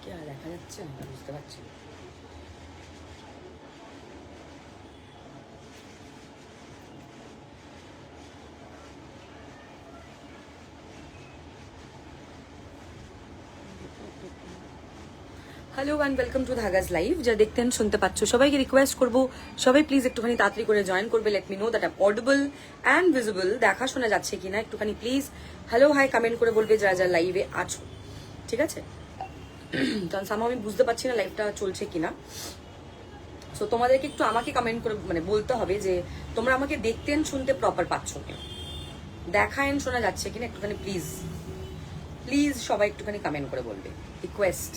কি আর দেখা যাচ্ছে না, বুঝতে পারছি না। Hello and welcome to Dhagaz live. যা দেখতেন শুনতে পাচ্ছ সবাইকে রিকোয়েস্ট করবো সবাই প্লিজ একটুখানি তাড়াতাড়ি করে জয়েন করবে। Let me know that am audible and visible, দেখা শোনা যাচ্ছে কিনা একটুখানি প্লিজ হ্যালো হাই কমেন্ট করে বলবে যারা যারা লাইভে আছো, ঠিক আছে? কারণ সামহাও আমি বুঝতে পারছি না লাইভটা চলছে কিনা। সো তোমাদেরকে একটু আমাকে কমেন্ট করে মানে বলতে হবে যে তোমরা আমাকে দেখতে এন্ড শুনতে প্রপার পাচ্ছ কিনা, দেখা এন্ড শোনা যাচ্ছে কিনা একটুখানি প্লিজ প্লিজ সবাই একটুখানি কমেন্ট করে বলবে, request.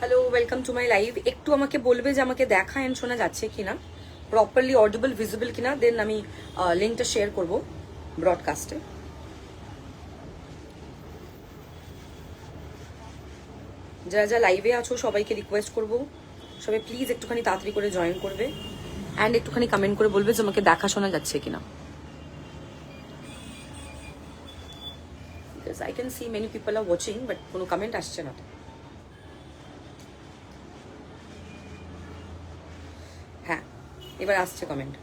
Hello welcome to my live. একটু আমাকে বলবে যে আমাকে দেখা এন্ড শোনা যাচ্ছে কিনা, প্রপারলি অডিবল ভিজিবল কিনা, দেন আমি লিঙ্কটা শেয়ার করব ব্রডকাস্টে। যারা যারা লাইভে আছো সবাইকে রিকোয়েস্ট করব সবাই প্লিজ একটুখানি তাড়াতাড়ি করে জয়েন করবে অ্যান্ড একটুখানি কমেন্ট করে বলবে যে আমাকে দেখা শোনা যাচ্ছে কিনা। Because I can see many people are watching but কোনো কমেন্ট আসছে না। তো হ্যাঁ, এবার আসছে কমেন্ট।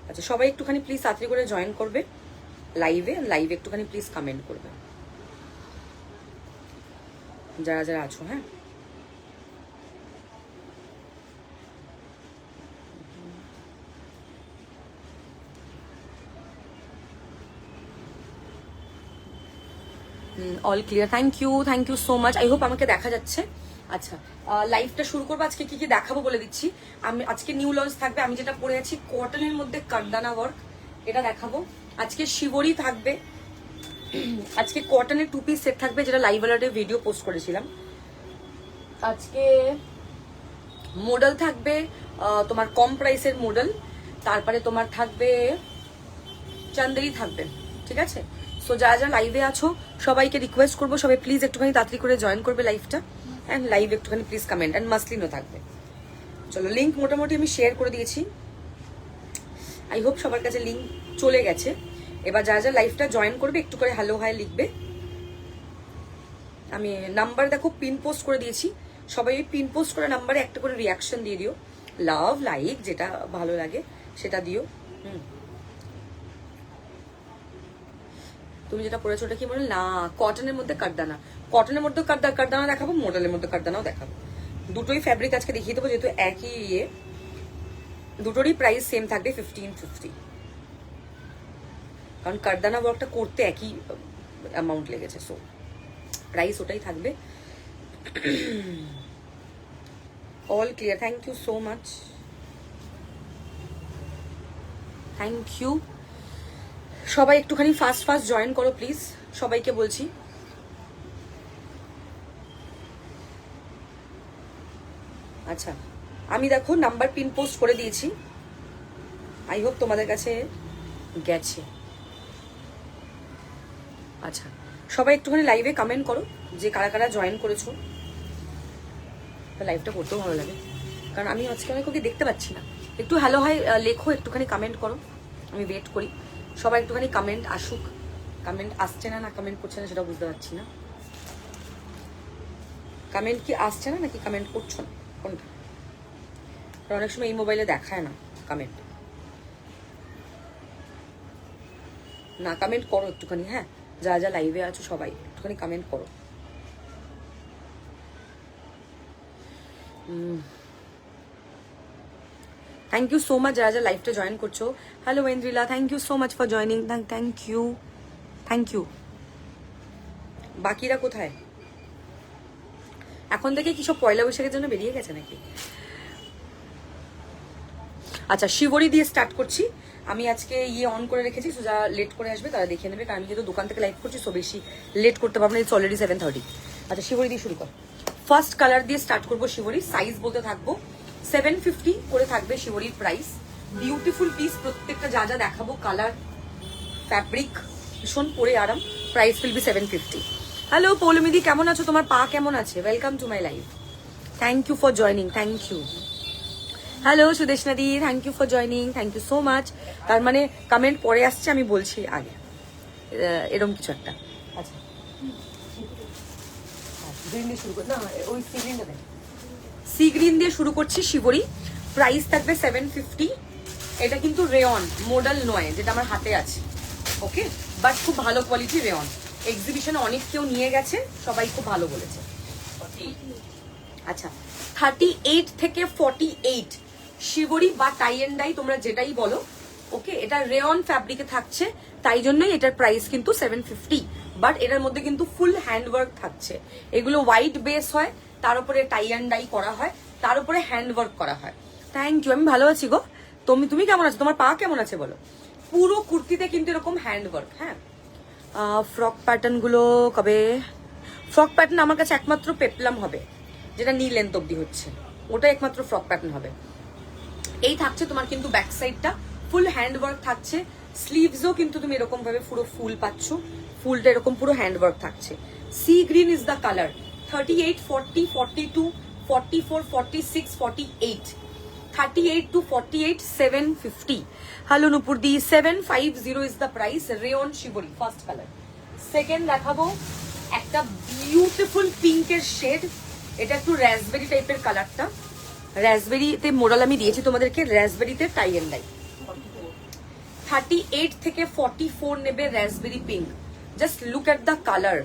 আচ্ছা, সবাই একটুখানি প্লিজ তাড়াতাড়ি করে জয়েন করবে লাইভে একটুখানি প্লিজ কমেন্ট করবে যারা যারা আছো। হ্যাঁ, all clear, thank you so much. I hope আমাকে দেখা যাচ্ছে। আচ্ছা, লাইভটা শুরু করবো। আজকে কি কি দেখাবো বলে দিচ্ছি। আমি আজকে নিউ লঞ্চ থাকবে, আমি যেটা পরে আছি কটনের মধ্যে কারদানা ওয়ার্ক, এটা দেখাবো। আজকে শিবরি থাকবে, আজকে কটনের টু পিস সেট থাকবে যেটা লাইভ অ্যালার্টে ভিডিও পোস্ট করেছিলাম। আজকে মডেল থাকবে তোমার কম প্রাইসের মডেল, তারপরে তোমার থাকবে চান্দেরি থাকবে, ঠিক আছে? সো যারা যারা লাইভে আছো সবাইকে রিকোয়েস্ট করবো সবাই প্লিজ একটুখানি তাড়াতাড়ি করে জয়েন করবে লাইভটা অ্যান্ড লাইভ একটুখানি প্লিজ কমেন্ট অ্যান্ড মাসলিনও থাকবে। চলো, লিঙ্ক মোটামুটি আমি শেয়ার করে দিয়েছি, আই হোপ সবার কাছে লিঙ্ক চলে গেছে। এবার যারা যারা লাইভটা জয়েন করবে একটু করে হ্যালো হাই লিখবে। আমি নাম্বার দেখো পিন পোস্ট করে দিয়েছি, সবাই ওই পিন পোস্ট করা নাম্বারে একটা করে রিয়াকশন দিয়ে দিও, লাভ লাইক যেটা ভালো লাগে সেটা দিও। তুমি যেটা পড়েছো ওটা কি বলে না, কটনের মধ্যে কারদানা, কটনের মধ্যে কারদানা দেখাবো, মডেলের মধ্যে কারদানাও দেখাবো। দুটোই ফ্যাব্রিক আজকে দেখিয়ে দেবো, যেহেতু একই ইয়ে, দুটোরই প্রাইস সেম থাকবে 1550, কারণ কারদানা ওয়ার্কটা করতে একই অ্যামাউন্ট লেগেছে, সো প্রাইস ওটাই থাকবে। All clear, thank you so much, thank you. সবাই একটুখানি ফাস্ট জয়েন করো প্লিজ, সবাইকে বলছি। আচ্ছা, আমি দেখো নাম্বার পিন পোস্ট করে দিয়েছি, আই হোপ তোমাদের কাছে গেছে। আচ্ছা, সবাই একটুখানি লাইভে কমেন্ট করো যে কারা কারা জয়েন করেছো, লাইভটা করতেও ভালো লাগে, কারণ আমি আজকে অনেক ওকে দেখতে পাচ্ছি না। একটু হ্যালো হাই লেখো, একটুখানি কমেন্ট করো, আমি ওয়েট করি। সবাই একটুখানি কমেন্ট আসুক, কমেন্ট আসছে না কমেন্ট করছে না সেটা বুঝতে পারছি না। কমেন্ট কি আসছে না নাকি কমেন্ট করছো না, কোনটা? কারণ অনেক সময় এই মোবাইলে দেখায় না কমেন্ট। না, কমেন্ট করো একটুখানি। হ্যাঁ, যা যা লাইভে আছো সবাই একটুখানি কমেন্ট করো। থ্যাংক ইউ সো মাচ যারা যা লাইভটা জয়েন করছো। Hello Oindrila, thank you so much for joining, thank you. বাকিরা কোথায়? এখন থেকে কি সব পয়লা বৈশাখের জন্য বেরিয়ে গেছে নাকি? আচ্ছা, শিবরি দিয়ে স্টার্ট করছি। আমি আজকে ইয়ে অন করে রেখেছি, সো যারা লেট করে আসবে তারা দেখে নেবে, কারণ আমি যেহেতু দোকান থেকে লাইভ করছি সো বেশি লেট করতে পারবো না, ইটস অলরেডি 7:30। আচ্ছা, শিবরি দিয়ে শুরু কর। ফার্স্ট কালার দিয়ে স্টার্ট করবো শিবরি। সাইজ বলতে থাকবো 750 করে থাকবে শিবরির প্রাইস। বিউটিফুল পিস প্রত্যেকটা, যা যা দেখাবো কালার ফ্যাব্রিক ভীষণ পরে আরাম। Price will be 750। হ্যালো পৌলমিদি, কেমন আছো? তোমার পা কেমন আছে? Welcome to my live. Thank you for joining, thank you. Hello Sudeshna দি, thank you for joining, thank you so much. তার মানে কমেন্ট পরে আসছে, আমি বলছি আগে, এরকম কিছু একটা। আচ্ছা গ্রিন দিয়ে শুরু করি, না ওই সি গ্রিনটা দেখ, সি গ্রিন দিয়ে শুরু করছি। শিবরি, প্রাইস থাকবে 750। এটা কিন্তু রেয়ন মডেল নয়, যেটা আমার হাতে আছে, ওকে, বাট খুব ভালো কোয়ালিটি রেয়ন। এক্সিবিশনে অনেক কেউ নিয়ে গেছে, সবাই খুব ভালো বলেছে। আচ্ছা 38 থেকে 48 শিবরি বা টাই এন্ড ডাই, তোমরা যেটাই বলো, ওকে। এটা রেয়ন ফ্যাব্রিকে থাকছে, তাই জন্যই এটার প্রাইস কিন্তু 750। বাট এটার মধ্যে কিন্তু ফুল হ্যান্ডওয়ার্ক থাকছে। এগুলো হোয়াইট বেস হয়, তার উপরে টাই এন্ড ডাই করা হয়, তার উপরে হ্যান্ডওয়ার্ক করা হয়। থ্যাংক ইউ, আমি ভালো আছি গো। তুমি কেমন আছো? তোমার পা কেমন আছে বলো? পুরো কুর্তিতে কিন্তু এরকম হ্যান্ডওয়ার্ক। হ্যাঁ, ফ্রক প্যাটার্ন গুলো কবে? ফ্রক প্যাটার্ন আমার কাছে একমাত্র পেপলাম হবে, যেটা নি লেন্থ অব্দি হচ্ছে, ওটা একমাত্র ফ্রক প্যাটার্ন হবে। এই থাকছে তোমার কিন্তু ব্যাক সাইডটা ফুল হ্যান্ডওয়ার্ক থাকছে। স্লিভসও কিন্তু তুমি এরকম ভাবে পুরো ফুল পাচ্ছ, ফুলটা এরকম পুরো হ্যান্ডওয়ার্ক থাকছে। Sea green is the colour. 38, 40, 42, 44, 46, 48, 38 to 48, 750। Hello নুপুরদি, 750 is the price. Rayon shibori first colour. Second দেখাবো একটা বিউটিফুল পিঙ্কের শেড, এটা একটু র্যাসবেরি টাইপের কালারটা। র্যাসবেরিতে মোডাল আমি দিয়েছি তোমাদেরকে, র্যাসবেরিতে টাই এন্ড ডাই। 38 থেকে 44 নেবে raspberry pink. Just look at the colour,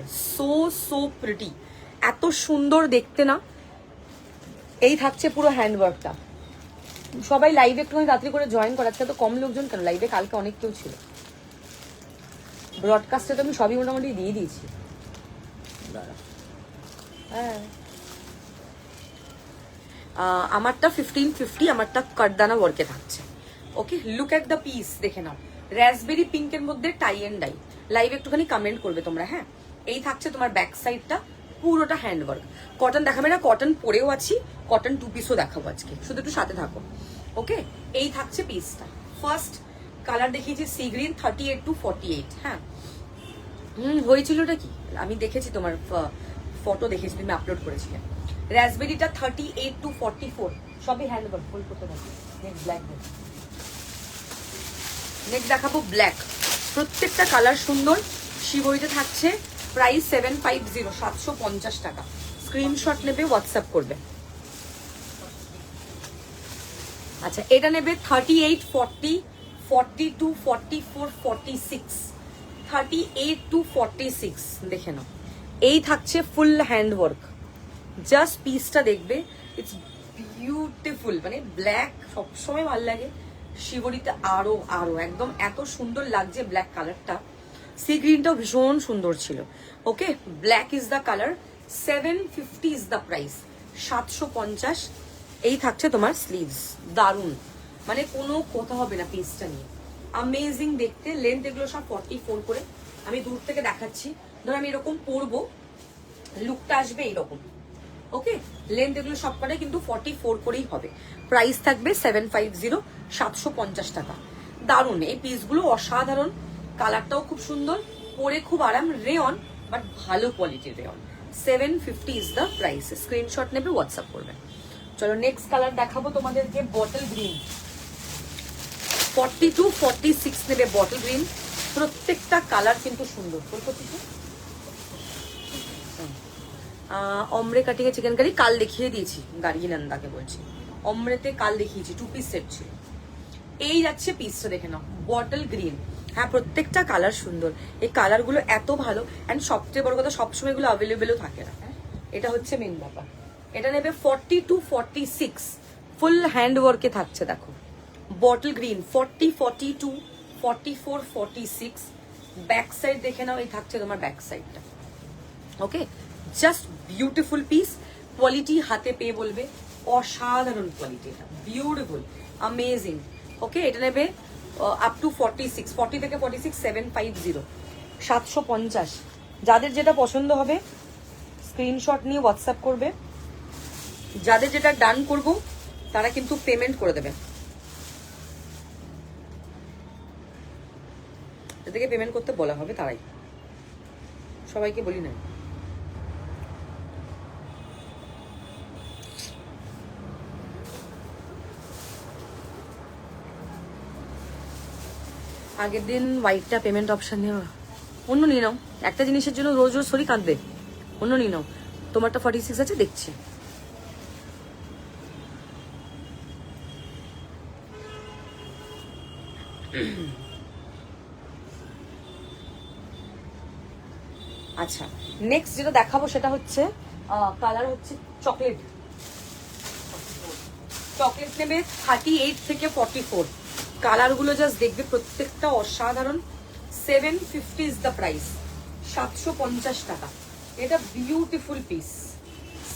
so pretty, এত সুন্দর দেখতে না। এই থাকছে পুরো হ্যান্ডওয়ার্কটা। সবাই লাইভে একটুখানি রাত্রি করে জয়েন করাচ্ছে, তো কম লোকজন কেন লাইভে? কালকে অনেক কেউ ছিল। ব্রডকাস্টে তো আমি সবই মোটামুটি দিয়ে দিয়েছি। হ্যাঁ, আমারটা 1550, আমারটা কাঠদানা ওয়ার্কে থাকছে। ওকে, লুক এট দ্য পিস, দেখে নাও। র্যাসবেরি পিঙ্কের মধ্যে টাই এন্ড ডাই। লাইভ একটুখানি কমেন্ট করবে তোমরা। হ্যাঁ, এই থাকছে তোমার ব্যাক সাইডটা, পুরোটা হ্যান্ডওয়ার্ক। কটন দেখাবে না, কটন পরেও আছি, কটন 2 পিসও দেখাবো আজকে, শুধু একটু সাথে থাকো। ওকে, এই থাকছে পিসটা। ফার্স্ট কালার দেখিয়েছি সি গ্রিন, 38 to 48। হ্যাঁ, হয়েছিল ওটা কি, আমি দেখেছি তোমার ফটো দেখেছি, তুমি আপলোড করেছিলে। রাসবেরিটা 38 to 44, সবই হ্যান্ডওয়ার্ক, ফুল করতে থাকি। নেক্সট ব্ল্যাক, নেক্সট দেখাবো ব্ল্যাক। প্রত্যেকটা কালার সুন্দর। শিবরিতে থাকছে প্রাইস 750, 750 টাকা। স্ক্রিনশট নেবে, হোয়াটসঅ্যাপ করবে। আচ্ছা, এটা নেবে 38, 40, 42, 44, 46, 38 to 46। দেখে নাও, এই থাকছে ফুল হ্যান্ডওয়ার্ক। জাস্ট পিসটা দেখবে, ইটস বিউটিফুল। মানে ব্ল্যাক সবসময় ভালো লাগে, শিবরিতে আরো একদম এত সুন্দর লাগছে ব্ল্যাক কালারটা। সি গ্রিনটাও ভীষণ সুন্দর ছিল। Okay, black is the colour, 750 is the price, 750। এই থাকছে তোমার স্লিভস, দারুন, মানে কোনো কথা হবে না পিসটা নিয়ে। আমেজিং দেখতে। লেন্থ এগুলো সব 44 করে। আমি দূর থেকে দেখাচ্ছি, ধর আমি এরকম পরবো, লুকটা আসবে এইরকম। ওকে, লেন্থ এগুলো সব কটাই কিন্তু 44 করেই হবে। প্রাইস থাকবে 750, 750 টাকা। দারুন, এই পিসগুলো অসাধারণ, কালারটাও খুব সুন্দর, পরে খুব আরাম। রেয়ন, বাট ভালো কোয়ালিটির rayon. 750 is the price. Screenshot নেবে, হোয়াটসঅ্যাপ করবে। চলো নেক্সট কালার দেখাবো তোমাদেরকে, বটল গ্রিন। 40 to 46 নেবে বটল গ্রিন। প্রত্যেকটা কালার কিন্তু সুন্দর। অমরে কাটিং এ চিকেন কারি কাল দেখিয়ে দিয়েছি, গাড়ি নন্দাকে বলছি। অমরেতে কাল দেখিয়েছি, 2 পিস সেট ছিল। এই যাচ্ছে পিসটা, দেখে নাও, বটল গ্রিন। হ্যাঁ, প্রত্যেকটা কালার সুন্দর। এই কালারগুলো এত ভালো, অ্যান্ড সবচেয়ে বড় কথা, সবসময় এগুলো অ্যাভেলেবেলও থাকে না। এটা হচ্ছে মেন ব্যাপার। এটা নেবে 40 to 46, ফুল হ্যান্ড ওয়ার্কে থাকছে। দেখো, বটল গ্রিন 40, 42, 44, 46। ব্যাক সাইড দেখে নাও, এই থাকছে তোমার ব্যাক সাইডটা। ওকে, জাস্ট বিউটিফুল পিস। কোয়ালিটি হাতে পেয়ে বলবে, অসাধারণ কোয়ালিটি, এটা বিউটিফুল, অ্যামেজিং। ওকে, এটা নেবে আপ টু 46, 40 থেকে 46, 750, 750। যাদের যেটা পছন্দ হবে স্ক্রিনশট নিয়ে হোয়াটসঅ্যাপ করবে। যাদের যেটা ডান করব তারা কিন্তু পেমেন্ট করে দেবে। যাদেরকে পেমেন্ট করতে বলা হবে তারাই, সবাইকে বলি না। আগের দিন হোয়াইটটা পেমেন্ট অপশন নিয়ে অন্য নিয়ে নাও। একটা জিনিসের জন্য রোজ রোজ শরীর কাঁদবে, অন্য নিয়ে নাও। তোমারটা 46 আছে দেখছি। আচ্ছা, নেক্সট যেটা দেখাবো সেটা হচ্ছে কালার হচ্ছে চকলেট। চকলেট নেবে 38 থেকে 44। কালারগুলো জাস্ট দেখবে, প্রত্যেকটা অসাধারণ। 750 ইজ দ্য প্রাইস, 750 টাকা। এটা বিউটিফুল পিস,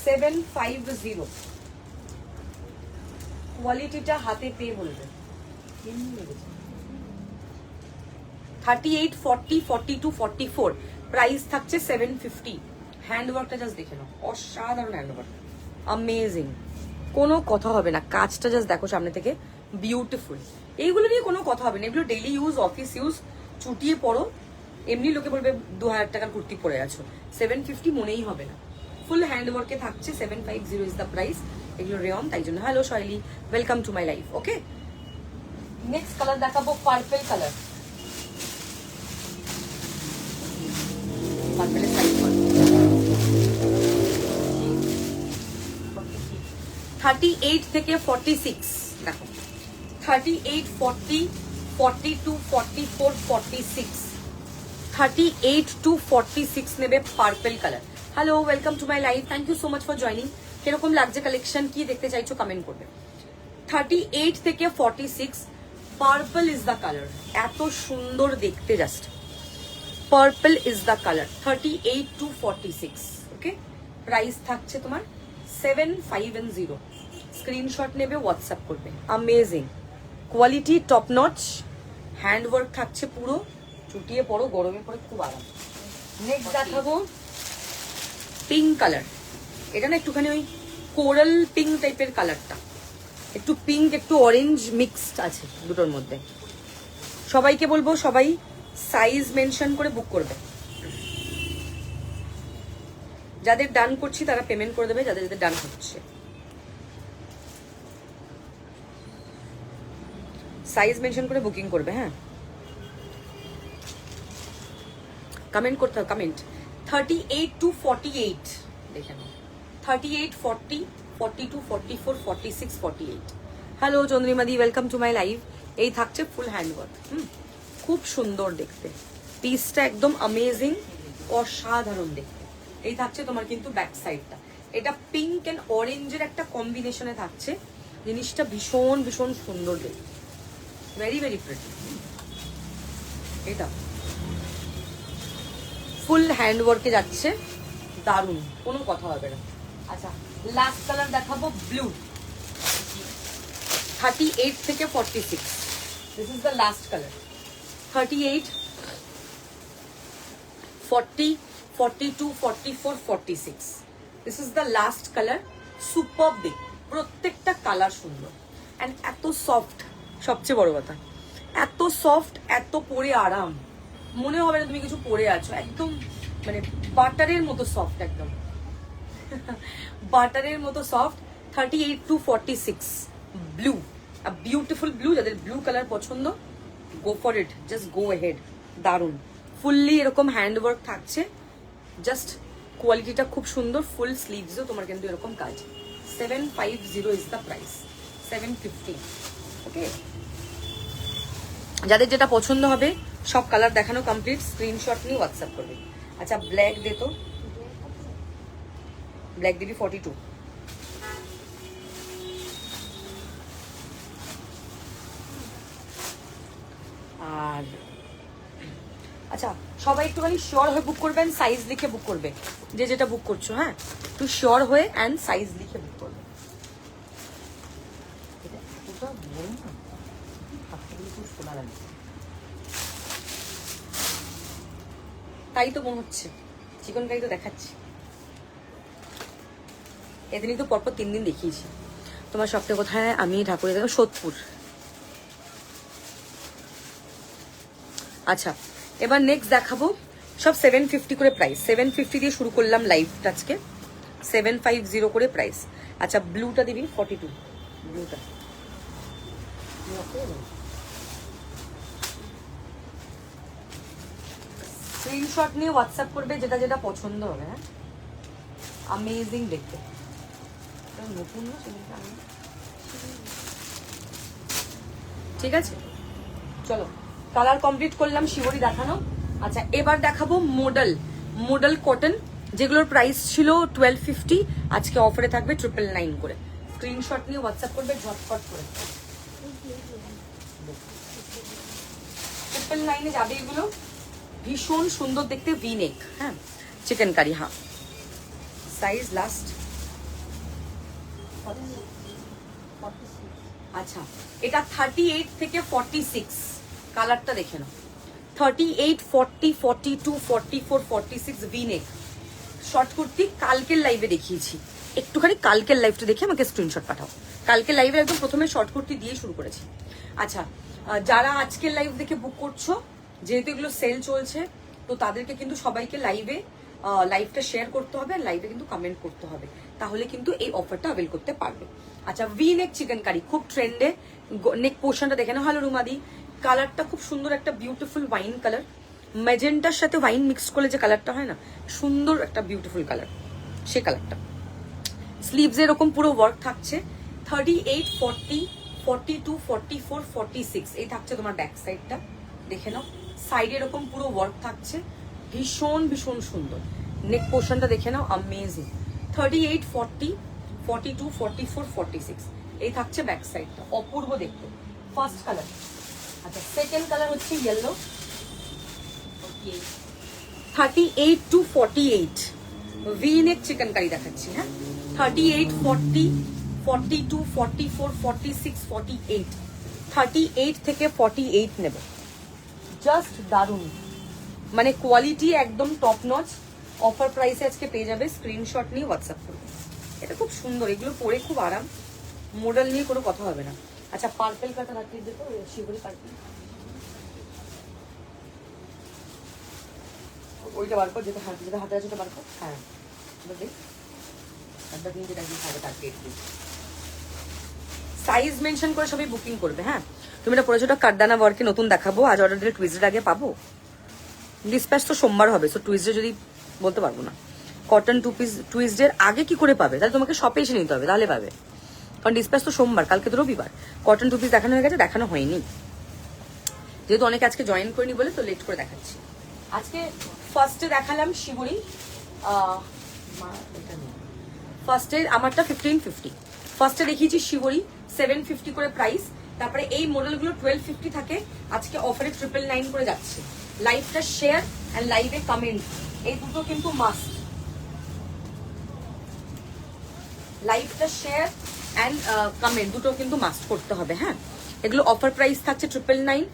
750। কোয়ালিটিটা হাতে পেয়ে বলবে। 38, 40, 42, 44 প্রাইস থাকছে 750। হ্যান্ডওয়ার্কটা জাস্ট দেখে নাও, অসাধারণ হ্যান্ডওয়ার্ক, অ্যামেজিং, কোনো কথা হবে না। কাজটা জাস্ট দেখো সামনে থেকে, বিউটিফুল। এইগুলো নিয়ে কোনো কথা হবে না, এগুলো ডেইলি ইউজ, অফিস ইউজ, চুটিয়ে পড়ো। এমনি লোকে বলবে 2000 টাকার কুর্তি পরে আছো, 750 মনেই হবে না। ফুল হ্যান্ডওয়ার্কে থাকছে, 750 ইজ দ্য প্রাইস। এগুলো রেয়ন, তাই জন্য। হ্যালো শৈলী, welcome to my life. Okay, next colour দেখাবো পার্পল কালার। পার্পলের সাইজ 38 থেকে 46 দেখো, 38, 40, 42, 44, 46, 38 to 46 নেবে purple colour. Hello, welcome to my life, thank you so much for joining. কিরকম লাগছে কালেকশন, কি দেখতে চাইছো কমেন্ট করবে। 38 থেকে 46 পার্পল ইজ দ্য কালার, এত সুন্দর দেখতে, just purple is the colour. 38 to 46। Okay, price থাকছে তোমার 750। স্ক্রিনশট নেবে, হোয়াটসঅ্যাপ করবে। Amazing quality, top notch, handwork থাকছে পুরো, চুটিয়ে পড়ো, গরমে পড়ে খুব আরাম। নেক্সট দেখাবো পিঙ্ক কালার। এটা না একটুখানি ওই কোরাল পিঙ্ক টাইপের কালারটা, একটু পিঙ্ক একটু অরেঞ্জ মিক্সড আছে দুটোর মধ্যে। সবাইকে বলবো সবাই সাইজ মেনশন করে বুক করবে। যাদের ডান করছি তারা পেমেন্ট করে দেবে, যাদের যাদের ডান হচ্ছে। সাইজ মেনশন করে বুকিং করবে। হ্যাঁ, কমেন্ট করতে হবে, কমেন্ট। 38 to 48 দেখে নাও, 38, 40, 42, 44, 46, 48। হ্যালো চন্দ্রিমাদি, ওয়েলকাম টু মাই লাইভ। এই থাকছে ফুল হ্যান্ডওয়ার্ক, খুব সুন্দর দেখতে, পিসটা একদম অ্যামেজিং, অসাধারণ দেখতে। এই থাকছে তোমার কিন্তু ব্যাক সাইডটা, এটা পিঙ্ক এন্ড অরেঞ্জের একটা কম্বিনেশনে থাকছে। জিনিসটা ভীষণ ভীষণ সুন্দর দেখতে, ভেরি ভেরি প্রিটি। এটা ফুল হ্যান্ডওয়ার্কে যাচ্ছে, দারুণ, কোনো কথা হবে না। আচ্ছা, লাস্ট কালার দেখাবো ব্লু। 38 থেকে 46, this is the last colour. 38, 40, 42, 44, 46, this is the last colour. Super big, প্রত্যেকটা কালার সুন্দর অ্যান্ড এত সফট। সবচেয়ে বড় কথা, এত সফট, এত পরে আরাম, মনে হবে না তুমি কিছু পরে আছো। একদম মানে বাটারের মতো সফট, একদম বাটারের মতো soft. 38 to 46 blue, beautiful blue. যাদের ব্লু কালার পছন্দ, go for it, just go head. দারুন, ফুললি এরকম হ্যান্ডওয়ার্ক থাকছে, জাস্ট কোয়ালিটিটা খুব সুন্দর। ফুল স্লিভসও তোমার কিন্তু এরকম কাজ। 750 ইজ দ্য প্রাইস, 750। ওকে, যাদের যেটা পছন্দ হবে, সব কালার দেখানো কমপ্লিট, স্ক্রিনশট নিয়ে হোয়াটসঅ্যাপ করবে। আচ্ছা, ব্ল্যাক দে তো, ব্ল্যাক দিবি 42। আর আচ্ছা, সবাই একটুখানি শিওর হয়ে বুক করবেন, সাইজ লিখে বুক করবে, যে যেটা বুক করছো। হ্যাঁ, একটু শিওর হয়ে অ্যান্ড সাইজ লিখে বুক করবে। তাই তো মনে হচ্ছে, চিকন কারি তো দেখাচ্ছি। এদিনই তো পরপর 3 দিন দেখিয়েছি। তোমার শপটা কোথায়? আমি ঠাকুরের দেখো সোদপুর। আচ্ছা, এবার নেক্সট দেখাবো সব 750 করে প্রাইস। 750 দিয়ে শুরু করলাম লাইভটা আজকে, 750 করে প্রাইস। আচ্ছা, ব্লুটা দিবি 42, ব্লুটা স্ক্রিনশট নিয়ে হোয়াটসঅ্যাপ করবে যেটা যেটা পছন্দ হবে। হ্যাঁ, অ্যামেজিং দেখতে, নতুন না সেদিনটা আমি, ঠিক আছে। চলো কালার কমপ্লিট করলাম, শিবরি দেখানো। আচ্ছা এবার দেখাবো মডেল কটন, যেগুলোর প্রাইস ছিল 1250, আজকে অফারে থাকবে 999 করে। স্ক্রিনশট নিয়ে হোয়াটসঅ্যাপ করবে ঝটপট করে। 999 যাবে এগুলো, ভীষণ সুন্দর দেখতে, ভি নেক। হ্যাঁ, চিকেন কারি। হ্যাঁ, সাইজ লাস্ট। আচ্ছা এটা 38 থেকে 46, কালারটা দেখে নাও। 38, 40, 42, 44, 46 ভি নেক শর্ট কুর্তি। কালকের লাইভে দেখিয়েছি, একটুখানি কালকের লাইভটা দেখে আমাকে স্ক্রিনশট পাঠাও। কালকের লাইভে একদম প্রথমে শর্ট কুর্তি দিয়ে শুরু করেছি। আচ্ছা যারা আজকের লাইভ দেখে বুক করছো, যেহেতু এগুলো সেল চলছে, তো তাদেরকে কিন্তু সবাইকে লাইভটা শেয়ার করতে হবে, লাইভে কিন্তু কমেন্ট করতে হবে, তাহলে কিন্তু এই অফারটা অ্যাভেল করতে পারবে। আচ্ছা ভি নেক চিকেন কারি খুব ট্রেন্ডে, নেক পোর্শনটা দেখে নাও। হ্যালো রুমাদি, কালারটা খুব সুন্দর, একটা বিউটিফুল ওয়াইন কালার, ম্যাজেন্টার সাথে ওয়াইন মিক্স করলে যে কালারটা হয় না, সুন্দর একটা বিউটিফুল কালার, সে কালারটা। স্লিভস এরকম পুরো ওয়ার্ক থাকছে। 38, 40, 42, 44, 46 এই থাকছে তোমার ব্যাক সাইডটা, দেখে নাও। সাইডে এরকম পুরো ওয়ার্ক থাকছে, ভীষণ ভীষণ সুন্দর। নেক পোর্শনটা দেখে নাও, অ্যামেজিং। 38, 40, 42, 44, 46 এই থাকছে ব্যাক সাইডটা, অপূর্ব দেখতে। First colour. আচ্ছা সেকেন্ড কালার হচ্ছে yellow, 38 to 48 V neck chikankari দেখাচ্ছি। হ্যাঁ, 38, 40, 42, 44, 46, 48, 38 থেকে 48 নেবে। জাস্ট দারুণ, মানে কোয়ালিটি একদম টপ নচ। অফার প্রাইসে আজকে পেয়ে যাবে, স্ক্রিনশট নিয়ে হোয়াটসঅ্যাপ করবে। এটা খুব সুন্দর, এগুলো পরে খুব আরাম, মডেল নিয়ে কোনো কথা হবে না। আচ্ছা পার্পেল কাটা রাখিয়ে দিত, শিবরি পার্পেল, ওইটা বার কর, যেটা হাতে আছে ওটা বার কর। হ্যাঁ যেটা হবে তার পেট। সাইজ মেনশন করে সবাই বুকিং করবে। হ্যাঁ, তুমি এটা পড়েছো, ওটা কারদানা ওয়ার্কে নতুন দেখাবো। আজ অর্ডার দিলে টুইজডের আগে পাবো। ডিসপ্যাচ তো সোমবার হবে, সো টুইজডে যদি বলতে পারবো না। কটন টু পিস টুইজডের আগে কি করে পাবে? তাহলে তোমাকে শপে এসে নিতে হবে, তাহলে পাবে। কারণ ডিসপ্যাচ তো সোমবার, কালকে তো রবিবার। কটন টু পিস দেখানো হয়ে গেছে, দেখানো হয়নি, যেহেতু অনেকে আজকে জয়েন করিনি বলে, তো লেট করে দেখাচ্ছি। আজকে ফার্স্টে দেখালাম শিবরি, ফার্স্টে আমারটা 1550, ফার্স্টে দেখিয়েছি শিবরি 750 করে প্রাইস। তারপরে এই মডেলগুলো 1250 থাকে, আজকে অফারে 999 করে যাচ্ছে। লাইভটা শেয়ার অ্যান্ড লাইভে কমেন্ট, এই দুটো কিন্তু মাস্ট। লাইভটা শেয়ার অ্যান্ড কমেন্ট দুটো কিন্তু মাস্ট করতে হবে। হ্যাঁ, এগুলো অফার প্রাইস থাকছে 999,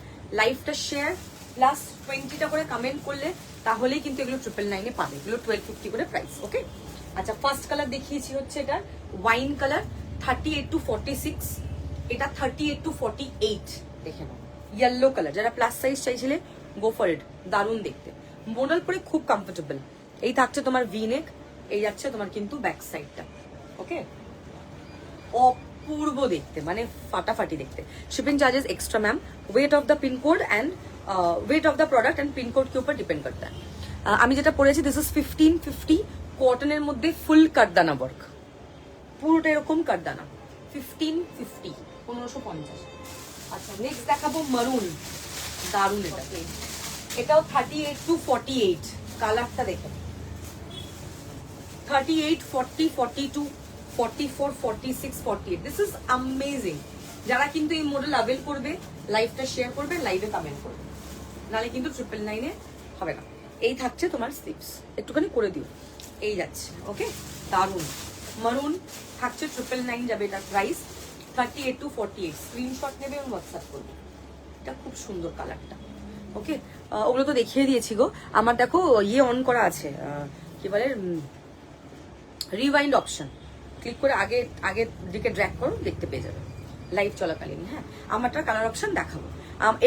লাইভটা শেয়ার প্লাস 20টা করে কমেন্ট করলে তাহলেই কিন্তু এগুলো 999 পাবে। এগুলো 1250 করে প্রাইস। ওকে, আচ্ছা ফার্স্ট কালার দেখিয়েছি হচ্ছে এটা ওয়াইন কালার, 38 to 46, এটা 38 to 48 দেখে নাও। ইয়েলো কালার, যারা প্লাস সাইজ চাইছিলে গো ফর ইট, দারুণ দেখতে, মডেল পরে খুব কমফোর্টেবল। এই থাকছে তোমার ভি নেক, এই যাচ্ছে তোমার কিন্তু ব্যাক সাইডটা। ওকে, অপূর্ব দেখতে, মানে ফাটাফাটি দেখতে। Shipping charges extra ma'am, weight of the pin code and weight of the product and pin code के ऊपर डिपेंड करता है। আমি যেটা পরেছি দিস ইজ 1550, কটনের মধ্যে ফুল কারদানা ওয়ার্ক, পুরোটা এরকম কারদানা, 1550, 1550। আচ্ছা নেক্সট দেখাবো মারুন, দারুন এটা, এটাও 38 to 48, কালারটা দেখে 38, 40, 42, 44, 46, 48, দিস ইজ অ্যামেজিং। যারা কিন্তু এই মডেল অ্যাভেল করবে, লাইভটা শেয়ার করবে, লাইভে কমেন্ট করবে, নালে কিন্তু 999 হবে না। এই থাকছে তোমার স্লিভস, একটুখানি করে দিও, এই যাচ্ছে। ওকে, দারুন মারুন থাকছে 999 যাবে এটার প্রাইস, 38 to 48। স্ক্রিনশট নেবে এবং হোয়াটসঅ্যাপ করবে, এটা খুব সুন্দর কালারটা। ওকে, ওগুলো তো দেখিয়ে দিয়েছি গো। আমার দেখো ইয়ে অন করা আছে, কি বলে রিওয়াইন্ড অপশন, ক্লিক করে আগে দিকে ড্র্যাগ করো, দেখতে পেয়ে যাবে লাইভ চলাকালীন। হ্যাঁ, আমারটার কালার অপশন দেখাবো,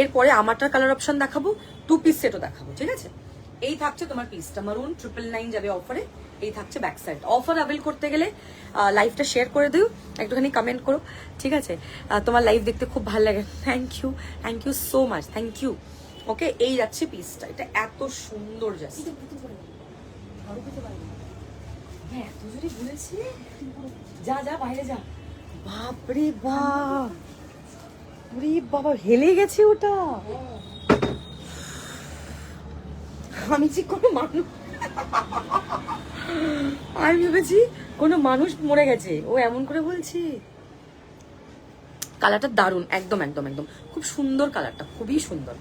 এরপরে আমারটার কালার অপশন দেখাবো, 2 পিস সেটও দেখাবো, ঠিক আছে। এই থাকছে তোমার পিসটা মারুন, 999 যাবে অফারে। এই থাকছে ব্যাক সাইড। অফার অ্যাভেল করতে গেলে লাইভটা শেয়ার করে দিও, একটুখানি কমেন্ট করো, ঠিক আছে। তোমার লাইভ দেখতে খুব ভালো লাগে, thank you so much, thank you. Okay, এই যাচ্ছে পিসটা, এটা এত সুন্দর জাস্ট। হ্যাঁ এত জোরে বলেছি, যা যা বাইরে যা। বাপরে বাপ, ওরে বাবা হেলে গেছে ওটা। আমি যে কোনো মানুষ, আমি ভেবেছি কোনো মানুষ মরে গেছে, ও এমন করে বলছি। কালারটা দারুণ, একদম একদম একদম খুব সুন্দর কালারটা, খুবই সুন্দর।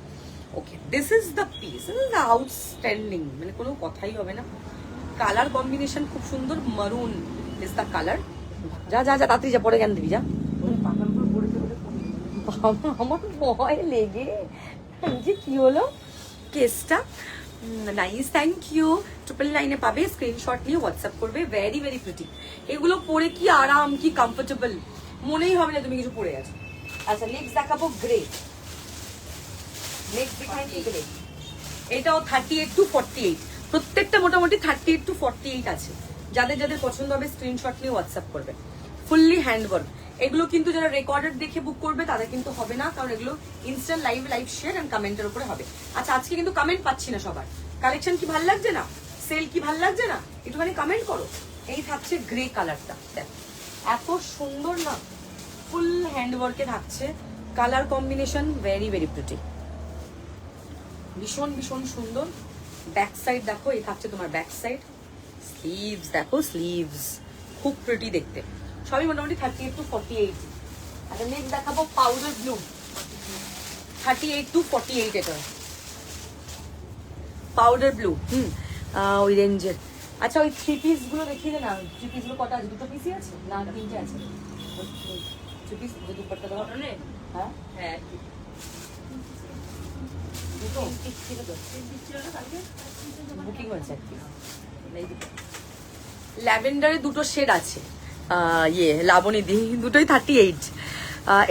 Okay, this is the piece, this is outstanding, মানে কোনো কথাই হবে না। কালার কম্বিনেশন খুব সুন্দর, মারুন ইজ দ্য কালার। যা যা যা তাড়াতাড়ি যা, পরে জ্ঞান দিবি যা। বাবা আমার ভয় লেগে যে কি হলো কেসটা। Nice, thank you. 999 পাবে, স্ক্রিনশট নিয়ে হোয়াটসঅ্যাপ করবে। ভেরি ভেরি প্রিটি, এগুলো পরে কি আরাম, কি কমফোর্টেবল, মনেই হবে না তুমি কিছু পরে আছো। আচ্ছা নেক্সট দেখাবো গ্রে। নেক্সট দেখাই গ্রে, এটাও 38 to 48, প্রত্যেকটা মোটামুটি 38 to 48 আছে। যাদের যাদের পছন্দ হবে স্ক্রিনশট নিয়ে হোয়াটসঅ্যাপ করবে। ফুললি হ্যান্ডওয়ার্ক, এগুলো কিন্তু যারা রেকর্ডেড দেখে বুক করবে তাদের কিন্তু হবে না, কারণ এগুলো ইনস্ট্যান্ট লাইভ শেয়ার এন্ড কমেন্টের উপরে হবে। আচ্ছা আজকে কিন্তু কমেন্ট পাচ্ছি না সবার। কালেকশন কি ভালো লাগছে না, সেল কি ভালো লাগছে না, একটুখানি কমেন্ট করো। এই থাকছে গ্রে কালারটা, দেখো এত সুন্দর না, ফুল হ্যান্ডওয়ার্কে থাকছে। Colour combination very very pretty, ভীষণ ভীষণ সুন্দর। ব্যাক সাইড দেখো, এই থাকছে তোমার ব্যাক সাইড। স্লিভস দেখো, স্লিভস খুব প্রিটি দেখতে। সবই মোটামুটি 38 to 48। আচ্ছা নেক্সট দেখাবো পাউডার ব্লু, 38 to 48 এটা পাউডার ব্লু। ওই রেঞ্জের। আচ্ছা ওই 3 পিস গুলো দেখিয়ে দে না, 3 পিস গুলো কটা আছে? দুটো পিসই আছে না তিনটে আছে? 3 পিস, যে দুপাট্টা দেওয়া। হ্যাঁ হ্যাঁ বুকিং হয়েছে। ল্যাভেন্ডারে দুটো শেড আছে, ইয়ে লাবণী দি, দুটোই 38।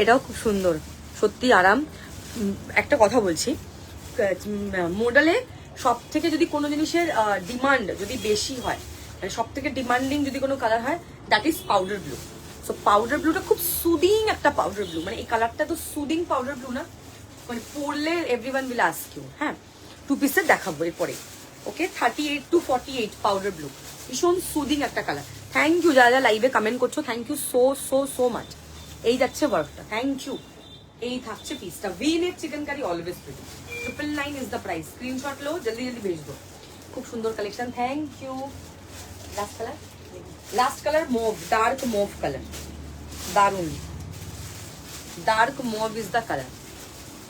এটাও খুব সুন্দর, সত্যি আরাম। একটা কথা বলছি, মডেলে সব থেকে যদি কোনো জিনিসের ডিমান্ড যদি বেশি হয়, মানে সব থেকে ডিমান্ডিং যদি কোনো কালার হয়, that is powder blue. So powder ব্লুটা খুব সুদিং একটা পাউডার ব্লু, মানে এই কালারটা তো সুদিং পাউডার ব্লু না, মানে পরলে এভরিওয়ান উইল আস্ক ইউ। হ্যাঁ 2 পিসের দেখাবো এরপরে। ওকে 38 to 48 পাউডার ব্লু, ভীষণ সুদিং একটা কালার। থ্যাংক ইউ যারা যারা লাইভে কমেন্ট করছো, thank you so so so much. এই যাচ্ছে ওয়ার্কটা, থ্যাংক ইউ। এই থাকছে পিসটা, V neck chikankari always pretty. 999 is the price. Screenshot লো, জলদি জলদি ভেজ দো। খুব সুন্দর collection, thank you. Last colour, last colour mauve, dark mauve colour, দারুন। Dark mauve is the colour.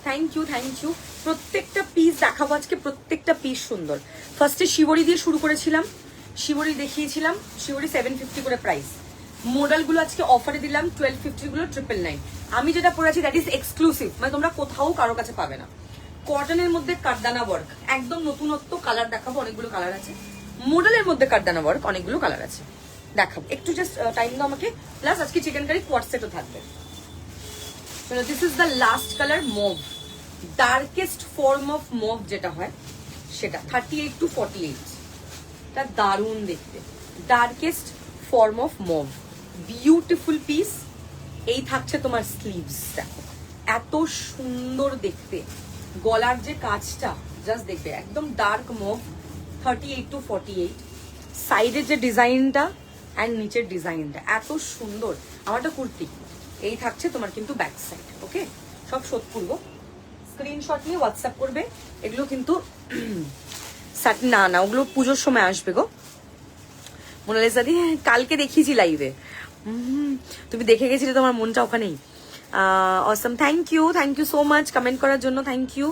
Thank you thank you. প্রত্যেকটা পিস দেখাবো আজকে, প্রত্যেকটা পিস সুন্দর। ফার্স্টে শিবরি দিয়ে শুরু করেছিলাম, শিবরি দেখিয়েছিলাম, শিবরি 750 করে প্রাইস। মডেলগুলো আজকে অফারে দিলাম, 1250 গুলো 999। আমি যেটা পরেছি দ্যাট ইজ এক্সক্লুসিভ, মানে তোমরা কোথাও কারো কাছে পাবে না। কটনের মধ্যে কাঠদানা ওয়ার্ক, একদম নতুনত্ব কালার দেখাবো, অনেকগুলো কালার আছে। মডেলের মধ্যে কাঠদানা ওয়ার্ক, অনেকগুলো কালার আছে, দেখাবো। একটু জাস্ট টাইম দাও আমাকে। প্লাস আজকে চিকেন কারি কোয়ার্ট সেটও থাকবে। This is the last colour mauve, darkest form of mauve যেটা হয় সেটা, 38 to 48। এটা দারুণ দেখতে, darkest form of mauve, beautiful piece. এই থাকছে তোমার স্লিভস, দেখো এত সুন্দর দেখতে। গলার যে কাজটা জাস্ট দেখবে, একদম ডার্ক মভ, 38 to 48। সাইডের যে ডিজাইনটা অ্যান্ড নিচের ডিজাইনটা এত সুন্দর। আমারটা কুর্তি। এই থাকছে তোমার কিন্তু ব্যাক সাইড। ওকে, সব শোধ করবো, স্ক্রিনশট নিয়ে হোয়াটসঅ্যাপ করবে। এগুলো কিন্তু না না, ওগুলো পুজোর সময় আসবে গো মোনালিসা দি। কালকে দেখিয়েছি লাইভে, তুমি দেখে গেছিলে, তোমার মনটা ওখানেই। Assam, thank you so much comment করার জন্য, থ্যাংক ইউ।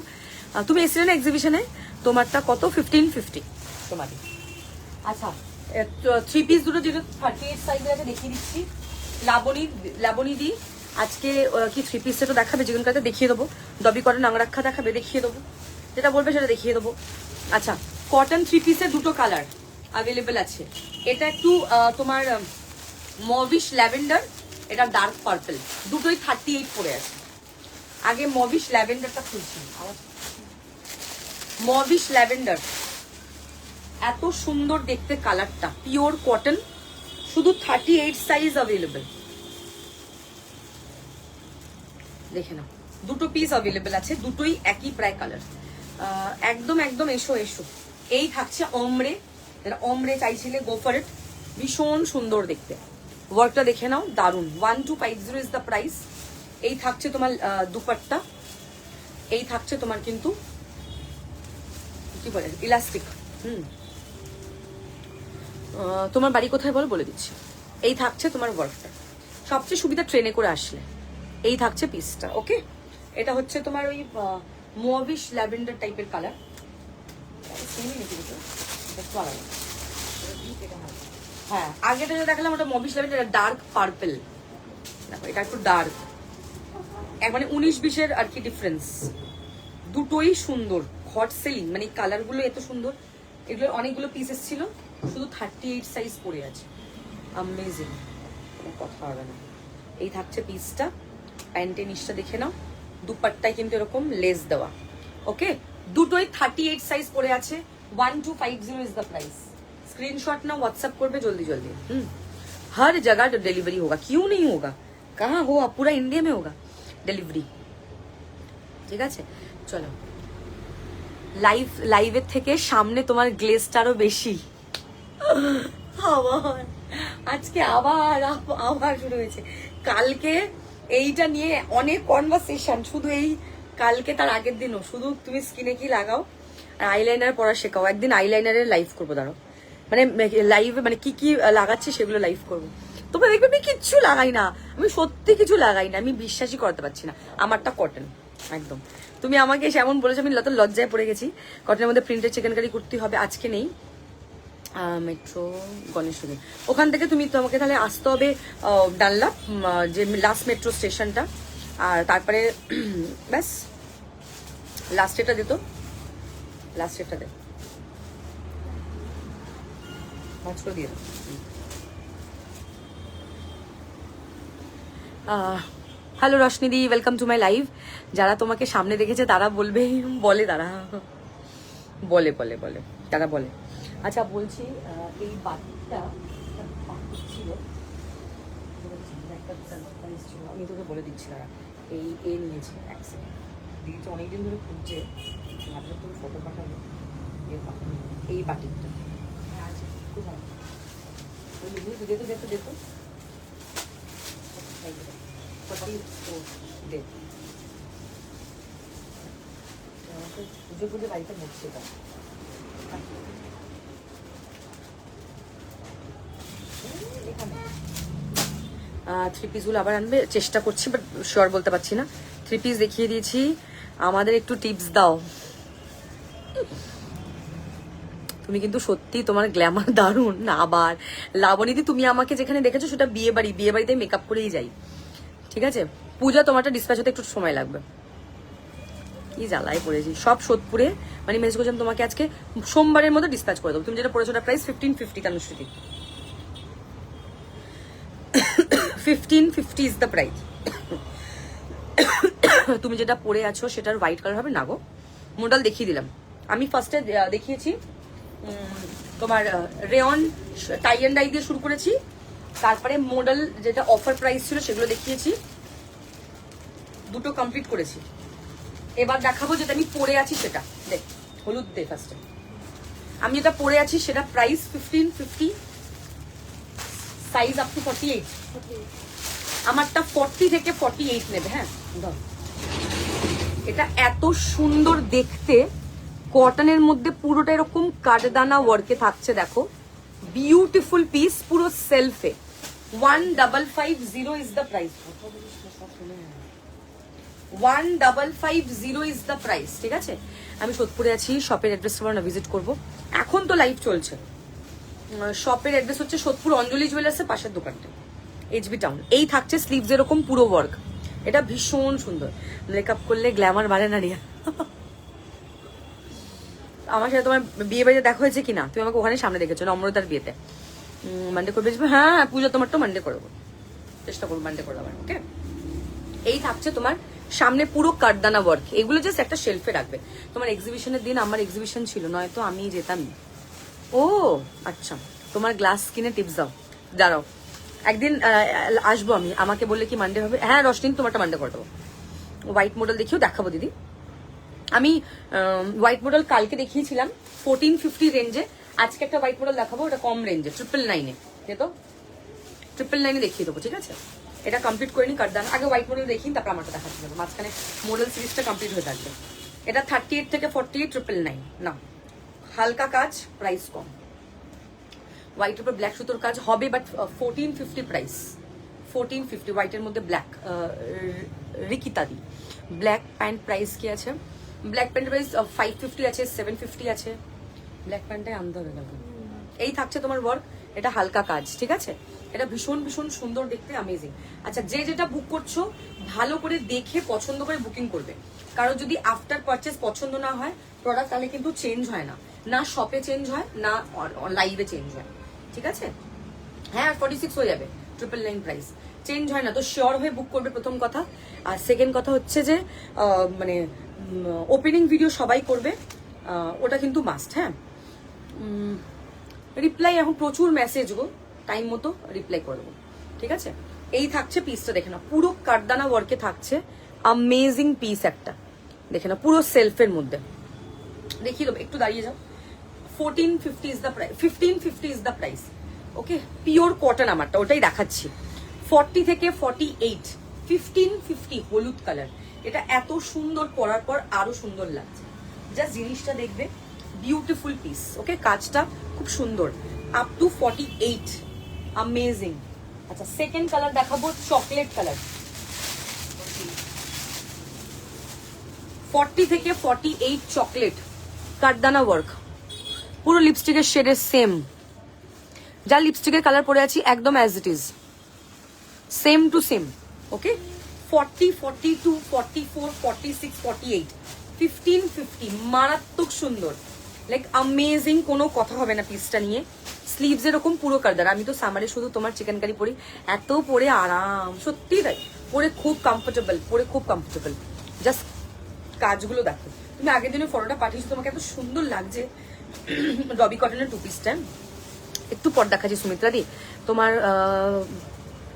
তুমি এসেছিলে না এক্সিবিশনে? তোমারটা কত? 1550 তোমারই। আচ্ছা 3 পিস দুটো যেটা 38 সাইজের আছে দেখিয়ে দিচ্ছি। লাবণী দি আজকে কি 3 পিস সেটও দেখাবে, চিকেন কারিতে দেখিয়ে দেবো। দবি কটন আংরাক্ষা দেখাবে, দেখিয়ে দেবো। যেটা বলবে সেটা দেখিয়ে দেবো। আচ্ছা কটন 3 পিসের দুটো কালার অ্যাভেলেবেল আছে। এটা একটু তোমার মভিশ ল্যাভেন্ডার, এটা ডার্ক পার্পল, দুটোই 38 পরে আছে। আগে মভিশ ল্যাভেন্ডারটা খুলছি। মভিশ ল্যাভেন্ডার এত সুন্দর দেখতে কালারটা, পিওর কটন, শুধু 38 সাইজ অ্যাভেলেবেল। দেখে নাও, দুটো পিস অ্যাভেলেবেল আছে, দুটোই একই প্রায় কালার। একদম একদম এসো এসো। এই থাকছে অমরে, যারা অমরে চাইছিলে গো ফর ইট, ভীষণ সুন্দর দেখতে। ওয়ার্কটা দেখে নাও, দারুন। 1250 ইজ দ্য প্রাইস। এই থাকছে তোমার দুপাট্টা, এই থাকছে তোমার কিন্তু কি বলে ইলাস্টিক। তোমার বাড়ি কোথায় বলো, বলে দিচ্ছি। এই থাকছে তোমার ওয়ার্কটা, সবচেয়ে সুবিধা ট্রেনে করে আসলে। এই থাকছে পিসটা, ওকে। এটা হচ্ছে তোমার ওই মোভিশ ল্যাভেন্ডার টাইপের কালার। হ্যাঁ, আগেটা যেটা দেখালাম ওটা মবিশ ল্যাভেন্ডার, ডার্ক পার্পল। দেখো এটা একটু ডার্ক, মানে 19-20 আর কি ডিফারেন্স। দুটোই সুন্দর, হট সেলিং, মানে কালার গুলো এত সুন্দর। এগুলো অনেকগুলো পিসেস ছিল, শুধু 38 সাইজ পড়ে আছে। অ্যামেজিং, কোনো কথা হবে না। এই থাকছে পিসটা, প্যান্টের নিচটা দেখে নাও। দুপাট্টায় কিন্তু এরকম লেস দেওয়া, ওকে। দুটোই 38 সাইজ পড়ে আছে। 1250 ইজ দ্য প্রাইস। स्क्रीनशॉट ना व्हाट्सएप করবে জলদি জলদি। हर जगह डिलीवरी होगा, क्यों नहीं होगा, कहाँ हो आप, पूरा इंडिया में होगा डिलीवरी, ঠিক আছে। চলো, লাইভের থেকে সামনে তোমার গ্লেজটা আরো বেশি। আবার আজকে আবার শুরু হয়েছে। কালকে এইটা নিয়ে অনেক কনভারসেশন, শুধু এই কালকে, তার আগের দিনও শুধু তুমি স্কিনে কি লাগাও আর আইলাইনার পরা শেখাও। একদিন আইলাইনারের লাইভ করবো, দাঁড়াও, মানে লাইভে মানে কি কি লাগাচ্ছি সেগুলো লাইভ করবো। তোমরা দেখবে আমি কিচ্ছু লাগাই না, আমি সত্যি কিছু লাগাই না, আমি বিশ্বাসই করতে পারছি না। আমারটা কটন একদম। তুমি আমাকে এমন বলেছো, আমি লজ্জায় পড়ে গেছি। কটনের মধ্যে প্রিন্টেড চিকেন কারি কুর্তি হবে, আজকে নেই। মেট্রো গণেশপুরে, ওখান থেকে তোমাকে তাহলে আসতে হবে ডানলাপ, যে লাস্ট মেট্রো স্টেশনটা। আর তারপরে ব্যাস লাস্ট ডেটটা দিত, লাস্ট ডেটটা দে দিয়ে। হ্যালো রশনিদি, ওয়েলকাম টু মাই লাইভ। যারা তোমাকে সামনে দেখেছে তারা বলবে, বলে তারা বলে বলে বলে তারা বলে। আচ্ছা বলছি, এই বাটিটা ছিল, আমি তোকে বলে দিচ্ছি না, এই নিয়েছে এক সেকেন্ড, দিয়েছে অনেকদিন ধরে খুঁজছে, তোকে ফটো পাঠাবো। এই বাটিটা খুব ভালো, যেত যেত যেত পুজো পুজো বাড়িতে মুখছে এটা। থ্রি পিসগুলো আবার আনবে, চেষ্টা করছি, বাট শিওর বলতে পারছি না। থ্রি পিস দেখিয়ে দিয়েছি, আমাদের একটু টিপস দাও। তুমি কিন্তু সত্যি তোমার গ্ল্যামার দারুণ। আবার লাবণীদি, তুমি আমাকে যেখানে দেখেছো সেটা বিয়ে বাড়িতে মেকআপ করেই যাই, ঠিক আছে। পূজা তোমারটা ডিসপ্যাচ হতে একটু সময় লাগবে। কি জ্বালায় পড়েছি, সব সোদপুরে, মানে মেসেজ করছিলাম তোমাকে আজকে সোমবারের মধ্যে ডিসপ্যাচ করে দেবো। তুমি যেটা পড়েছো ওটা price 1550, Tanushree 1550 is the price. তুমি যেটা পরে আছো সেটার হোয়াইট কালার হবে না গো, মডেল দেখিয়ে দিলাম। আমি ফার্স্টে দেখিয়েছি তোমার রেয়ন টাই অ্যান্ড ডাই দিয়ে শুরু করেছি, তারপরে মডেল যেটা অফার প্রাইস ছিল সেগুলো দেখিয়েছি, দুটো কমপ্লিট করেছি। এবার দেখাবো যেটা আমি পরে আছি সেটা। দেখ হলুদ দে ফার্স্টে। আমি যেটা পরে আছি সেটা প্রাইস 1550, সাইজ আপ টু 48। আমারটা 40 থেকে 48 নেবে। হ্যাঁ, এটা এত সুন্দর দেখতে, কটনের মধ্যে পুরোটা এরকম কাঠদানা ওয়ার্কে থাকছে, দেখো বিউটিফুল পিস, পুরো সেলফে। 1550 is the price, 1550 is the price, ঠিক আছে। আমি সোদপুরে আছি, শপের অ্যাড্রেসটা আমরা ভিজিট করবো। এখন তো লাইভ চলছে। শপের অ্যাড্রেস হচ্ছে সোদপুর অঞ্জলি জুয়েলার্সের পাশের দোকানটা, এইচবি টাউন। এই থাকছে স্লিভস এরকম পুরো ওয়ার্ক, এটা ভীষণ সুন্দর। মেকআপ করলে গ্ল্যামার বাড়ে না রিয়া। আমার সাথে তোমার বিয়ে বাড়িতে দেখা হয়েছে কিনা, তুমি আমাকে ওখানে সামনে দেখেছো নম্রতার বিয়েতে। মানডে করবে? হ্যাঁ, পুজো তোমার তো মানডে করবো, চেষ্টা করবো মানডে করে দেওয়ার, ওকে। এই থাকছে তোমার সামনে পুরো কাঠদানা ওয়ার্ক, এগুলো জাস্ট একটা শেলফে রাখবে। তোমার এক্সিবিশনের দিন আমার এক্সিবিশন ছিল, নয়তো আমি যেতাম। ও আচ্ছা, তোমার গ্লাস স্কিনে টিপস দাও, দাঁড়াও একদিন আসবো আমি। আমাকে বললে কি মানডে হবে? হ্যাঁ রশনি, তোমারটা মানডে করে দেবো। হোয়াইট মডেল দেখিও দেখাবো দিদি। আমি হোয়াইট মডেল কালকে দেখিয়েছিলাম 1450 রেঞ্জে, আজকে একটা হোয়াইট মডেল দেখাবো, ওটা কম রেঞ্জে 999-এ। তো 999-এ দেখিয়ে দেবো, ঠিক আছে? এটা কমপ্লিট করে নি কারদান, আগে হোয়াইট মডেল দেখিন, তারপর আমারটা দেখাচ্ছি, মাঝখানে মডেল সিরিজটা কমপ্লিট হয়ে থাকবে। এটা 38 থেকে 48 999 না, হালকা কাজ, প্রাইস কম। হোয়াইটের উপর ব্ল্যাক সুতোর কাজ হবে, বাট 1450 প্রাইস, 1450 হোয়াইটের মধ্যে ব্ল্যাক। রিকিতা দি ব্ল্যাক প্যান্ট প্রাইস কি আছে? ব্ল্যাক প্যান্টের প্রাইস 550 আছে, 750 আছে। ব্ল্যাক প্যান্টটাই আনতে হবে। এই থাকছে তোমার ওয়ার্ক, এটা হালকা কাজ, ঠিক আছে? এটা ভীষণ ভীষণ সুন্দর দেখতে, অ্যামেজিং। আচ্ছা, যে যেটা বুক করছো ভালো করে দেখে পছন্দ করে বুকিং করবে, কারণ যদি আফটার পারচেস পছন্দ না হয় প্রোডাক্ট, তাহলে কিন্তু চেঞ্জ হয় না, না শপে চেঞ্জ হয় না লাইভে চেঞ্জ হয়, ঠিক আছে? হ্যাঁ 46 হয়ে যাবে, 999 প্রাইস, চেঞ্জ হয় না, তো শিওর হয়ে বুক করবে, প্রথম কথা। আর সেকেন্ড কথা হচ্ছে যে মানে ওপেনিং ভিডিও সবাই করবে, ওটা কিন্তু মাস্ট। হ্যাঁ, রিপ্লাই এখন প্রচুর মেসেজ গো, টাইম মতো রিপ্লাই করে দেবো, ঠিক আছে? এই থাকছে পিসটা, দেখে না, পুরো কারদানা ওয়ার্কে থাকছে, অ্যামেজিং পিস একটা, দেখে না, পুরো সেলফের মধ্যে। দেখিয়ে দেবো, একটু দাঁড়িয়ে যাও। 1450 is the price, 1550 is the price. Okay, pure cotton আমারটা, ওটাই দেখাচ্ছি। 40 থেকে 48, 1550 হলুদ কালার। এটা এত সুন্দর, পরার পর আরো সুন্দর লাগছে, জাস্ট জিনিসটা দেখবে, বিউটিফুল পিস। ওকে, কাজটা খুব সুন্দর, আপ টু 48, অ্যামেজিং। আচ্ছা, সেকেন্ড কালার দেখাবো, চকলেট কালার। 40 থেকে 48 চকলেট, কারদানা ওয়ার্ক, পুরো লিপস্টিকের শেডের সেম, যা লিপস্টিকের কালার পরে আছি একদম as it is, same to same. ওকে, 40, 42, 44, 46, 48, 1550, মারাত্মক সুন্দর, লাইক অ্যামেজিং, কোনো কথা হবে না পিসটা নিয়ে। স্লিভস এরকম পুরো কারদার, আমি তো সামারে শুধু তোমার চিকেন কারি পরি, এত পরে আরাম, সত্যি তাই, পরে খুব কমফোর্টেবল, পরে খুব কমফোর্টেবল। জাস্ট কাজগুলো দেখো, তুমি আগের দিনে ফটোটা পাঠিয়েছো, তোমাকে এত সুন্দর লাগছে রবি কটনের টু পিসটা। একটু পর দেখাচ্ছি সুমিত্রা দি, তোমার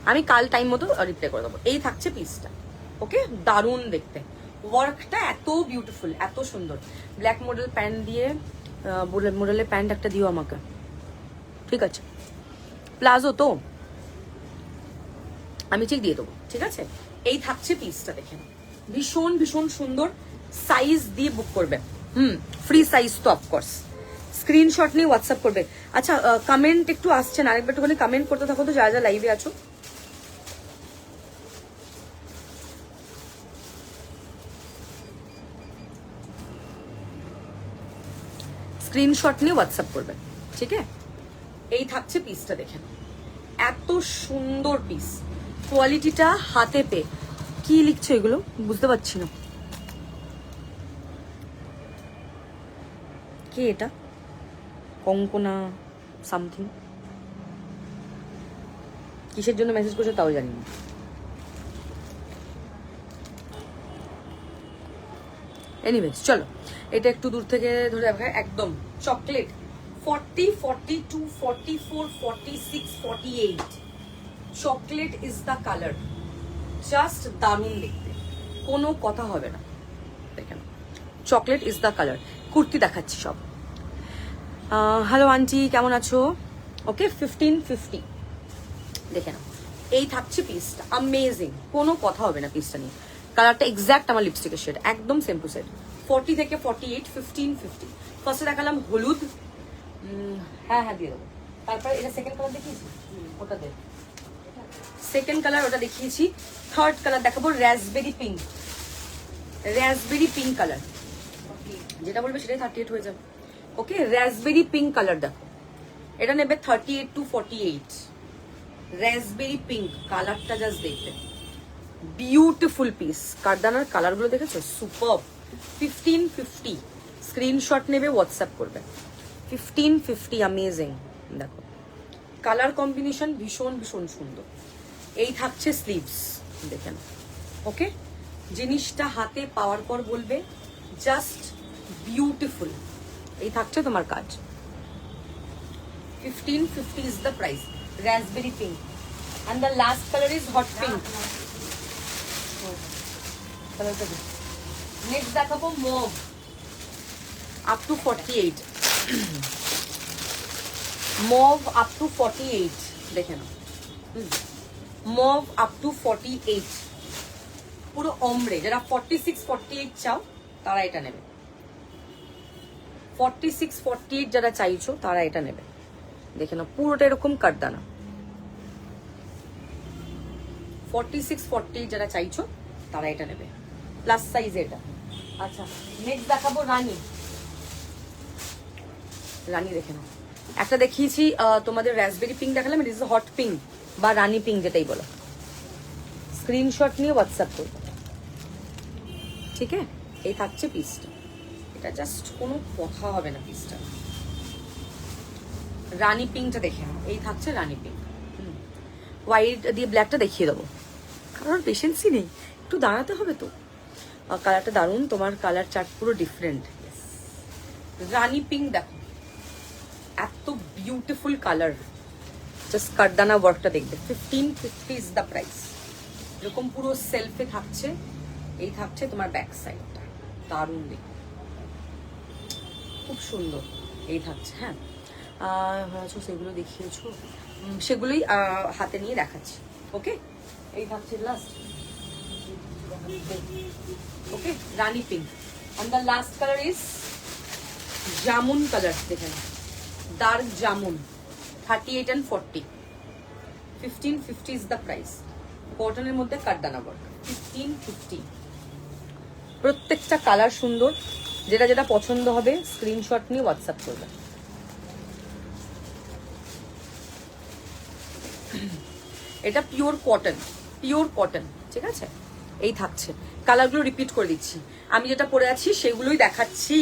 আমি কাল টাইম মতো রিপ্লাই করে দেবো। এই থাকছে পিসটা, ওকে, দারুণ দেখতে, ওয়ার্কটা এত বিউটিফুল, এত সুন্দর। ব্ল্যাক মডেল প্যান্ট দিয়ে, মডেলের প্যান্ট একটা দিও আমাকে, ঠিক আছে? প্লাজো তো আমি ঠিক দিয়ে দেবো, ঠিক আছে? এই থাকছে পিসটা, দেখেন, ভীষণ ভীষণ সুন্দর, সাইজ দিয়ে বুক করবে। ফ্রি সাইজ তো অফকোর্স, স্ক্রিনশট নিয়ে হোয়াটসঅ্যাপ করবে। আচ্ছা, কমেন্ট একটু আসছেন, আরেকবার একটুখানি কমেন্ট করতে থাকো তো, যারা যারা লাইভে আছো। স্ক্রিনশট নিয়ে হোয়াটসঅ্যাপ করবে, ঠিক আছে? এই থাকছে পিসটা, দেখেন, এত সুন্দর পিস, কোয়ালিটিটা হাতে পেয়ে। কি লিখছো এগুলো বুঝতে পারছি না, কে এটা? কঙ্কনা সামথিং, কিসের জন্য মেসেজ করছে তাও জানি না। এনিওয়েজ, চলো এটা একটু দূর থেকে ধরে দেখা, একদম chocolate. 40, 42, 44, 46, 48, chocolate is the colour, just দারুণ দেখতে, কোনো কথা হবে না। দেখেন, chocolate is the colour. Kurti দেখাচ্ছি সব। হ্যালো আন্টি, কেমন আছো? ওকে, 1550, দেখে নাও, এই থাকছে পিসটা, অ্যামেজিং, কোনো কথা হবে না পিসটা নিয়ে। কালারটা এক্স্যাক্ট আমার লিপস্টিকের শেড, একদম সেম টু সেট। 40 থেকে 48, 1550। ফার্স্টে দেখালাম হলুদ, হ্যাঁ হ্যাঁ দিয়ে দেবো। তারপরে এটা সেকেন্ড কালার দেখিয়েছি, ওটা দেখ, সেকেন্ড কালার ওটা দেখিয়েছি। থার্ড কালার দেখাবো, raspberry pink, raspberry pink colour, যেটা বলবে সেটাই 38 হয়ে যাবে। ওকে, র্যাসবেরি পিঙ্ক কালার দেখো, এটা নেবে 38 to 48, র্যাসবেরি পিঙ্ক কালারটা জাস্ট দেখতে বিউটিফুল পিস। কারদানার কালারগুলো দেখেছো, সুপার। 1550, স্ক্রিনশট নেবে, হোয়াটসঅ্যাপ করবে। 1550, অ্যামেজিং, দেখো কালার কম্বিনেশন ভীষণ ভীষণ সুন্দর। এই থাকছে স্লিভস, দেখেন। ওকে, জিনিসটা হাতে পাওয়ার পর বলবে জাস্ট বিউটিফুল। এই থাকছে তোমার কাজ। 1550 is the price. Raspberry pink. And the last color is hot pink. Next দেখাবো mauve. Up to 48, mauve up to 48, দেখে নাও, মভ আপ টু 48, পুরো অমরে। যারা 46 48 চাও তারা এটা নেবে, 46 48 যারা চাইছো তারা এটা নেবে। দেখে নাও পুরোটা এরকম কাটদানা। 46 48 যারা চাইছো তারা এটা নেবে, প্লাস সাইজ এটা। আচ্ছা নেক্সট দেখাবো রানী। রানী দেখে নাও, একটা দেখিয়েছি তোমাদের রাসবেরি পিঙ্ক দেখালাম, ইট ইজ হট পিঙ্ক বা রানী পিঙ্ক যেটাই বলো। স্ক্রিনশট নিয়ে হোয়াটসঅ্যাপ করবো, ঠিক আছে? এই থাকছে পিসটা, এটা জাস্ট কোনো কথা হবে না পিসটা। রানী পিঙ্কটা দেখে নাও, এই থাকছে রানী পিঙ্ক। হোয়াইট দিয়ে ব্ল্যাকটা দেখিয়ে দেবো, কারোর পেশেন্সই নেই, একটু দাঁড়াতে হবে তো। কালারটা দারুণ, তোমার কালার চার্ট পুরো ডিফারেন্ট। রানী পিঙ্ক দেখো, এত বিউটিফুল কালার, জাস্ট কারদানা ওয়ার্কটা দেখবে। 1550 ইজ দ্য প্রাইস। এরকম পুরো সেলফে থাকছে, এই থাকছে তোমার ব্যাক সাইডটা, দারুণ দেখবে, খুব সুন্দর। এই থাকছে, হ্যাঁ সেগুলো দেখিয়েছো, সেগুলোই হাতে নিয়ে দেখাচ্ছি। ওকে, এই থাকছে last. Okay, Rani pink. and the last color is jamun colour. দেখেন, dark jamun, 38 and 40, 1550 is the price। কটনের মধ্যে কাটদানা ওয়ার্ক, 1550। প্রত্যেকটা কালার সুন্দর, যেটা যেটা পছন্দ হবে স্ক্রিনশট নিয়ে হোয়াটসঅ্যাপ করবে। এটা পিওর কটন, পিওর কটন, ঠিক আছে? এই থাকছে, কালারগুলো রিপিট করে দিচ্ছি। আমি যেটা পরে আছি সেগুলোই দেখাচ্ছি।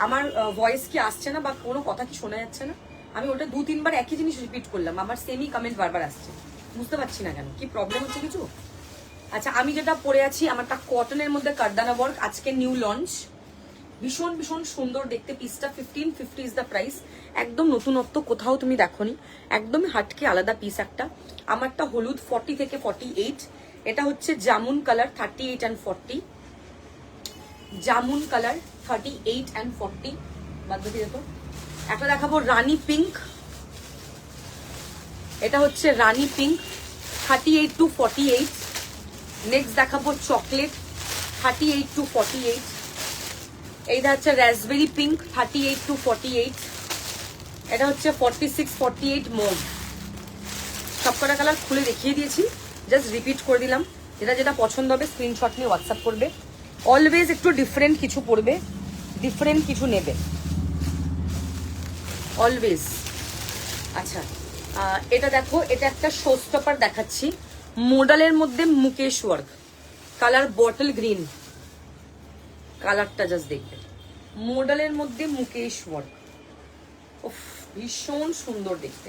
আমার ভয়েস কি আসছে না বা কোনো কথা কি শোনা যাচ্ছে না? আমি ওটা 2-3 বার একই জিনিস রিপিট করলাম, আমার সেমই কমেন্ট বারবার আসছে, বুঝতে পারছি না কেন, কি প্রবলেম হচ্ছে কিছু? আচ্ছা, আমি যেটা পরে আছি আমারটা কটনের মধ্যে কারদানা ওয়ার্ক, আজকে নিউ লঞ্চ, ভীষণ ভীষণ সুন্দর দেখতে পিসটা। 1550 ইজ দ্য প্রাইস। একদম নতুনত্ব, কোথাও তুমি দেখোনি, একদমই হাটকে আলাদা পিস একটা। আমারটা হলুদ 40 থেকে 48, এটা হচ্ছে jamun colour 38 and 40, jamun colour 38 and 40। বাদ বাকি দেখো, একটা দেখাবো রানী পিঙ্ক, এটা হচ্ছে রানী পিঙ্ক 38 to 48। নেক্সট দেখাবো চকলেট 38 to 48। এইটা হচ্ছে রাসবেরি পিঙ্ক 38 to 48। এটা হচ্ছে 46 48 মোভ। সবকটা কালার খুলে দেখিয়ে দিয়েছি, জাস্ট রিপিট করে দিলাম। যেটা যেটা পছন্দ হবে স্ক্রিনশট নিয়ে হোয়াটসঅ্যাপ করবে। অলওয়েজ একটু ডিফারেন্ট কিছু পড়বে, ডিফারেন্ট কিছু নেবে অলওয়েজ। আচ্ছা, এটা দেখো, এটা একটা শো স্টপার দেখাচ্ছি, মোডালের মধ্যে Mukesh work, colour bottle green, কালারটা জাস্ট দেখবে, মোডালের মধ্যে মুকেশ ওয়ার্ক, ভীষণ সুন্দর দেখতে।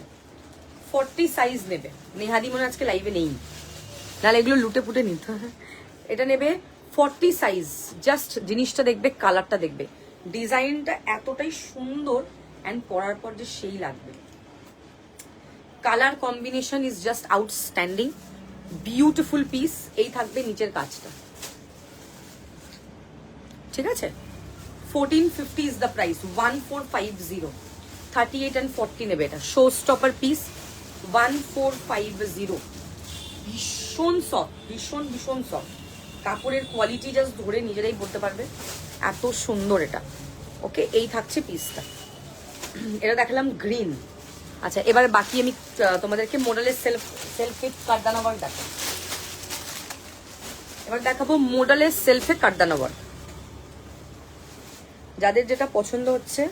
40 সাইজ নেবে। নেহাদি মনে আজকে লাইভে নেই, নাহলে এগুলো লুটে পুটে নিতে। এটা নেবে 40 সাইজ, জাস্ট জিনিসটা দেখবে, কালারটা দেখবে, ডিজাইনটা এতটাই সুন্দর, অ্যান্ড পরার পর যে সেই লাগবে। Colour combination is just outstanding, beautiful piece. এই থাকবে নিচের কাজটা, ঠিক আছে? 1450 ইজ দ্য প্রাইস, 1450, 38 and 40 নেবে। এটা শো স্টপার পিস, 1450। ভীষণ সফট, ভীষণ ভীষণ সফট, কাপড়ের কোয়ালিটি জাস্ট ধরে নিজেরাই বলতে পারবে, এত সুন্দর এটা। ওকে, এই থাকছে পিসটা। এটা দেখালাম গ্রিন। আচ্ছা, এবার বাকি আমি তোমাদেরকে মডেলের সেলফে কারদানা ওয়ার্ক দেখাবো। এবার দেখাবো মডেলের সেলফে কারদানা ওয়ার্ক। যাদের যেটা পছন্দ হচ্ছে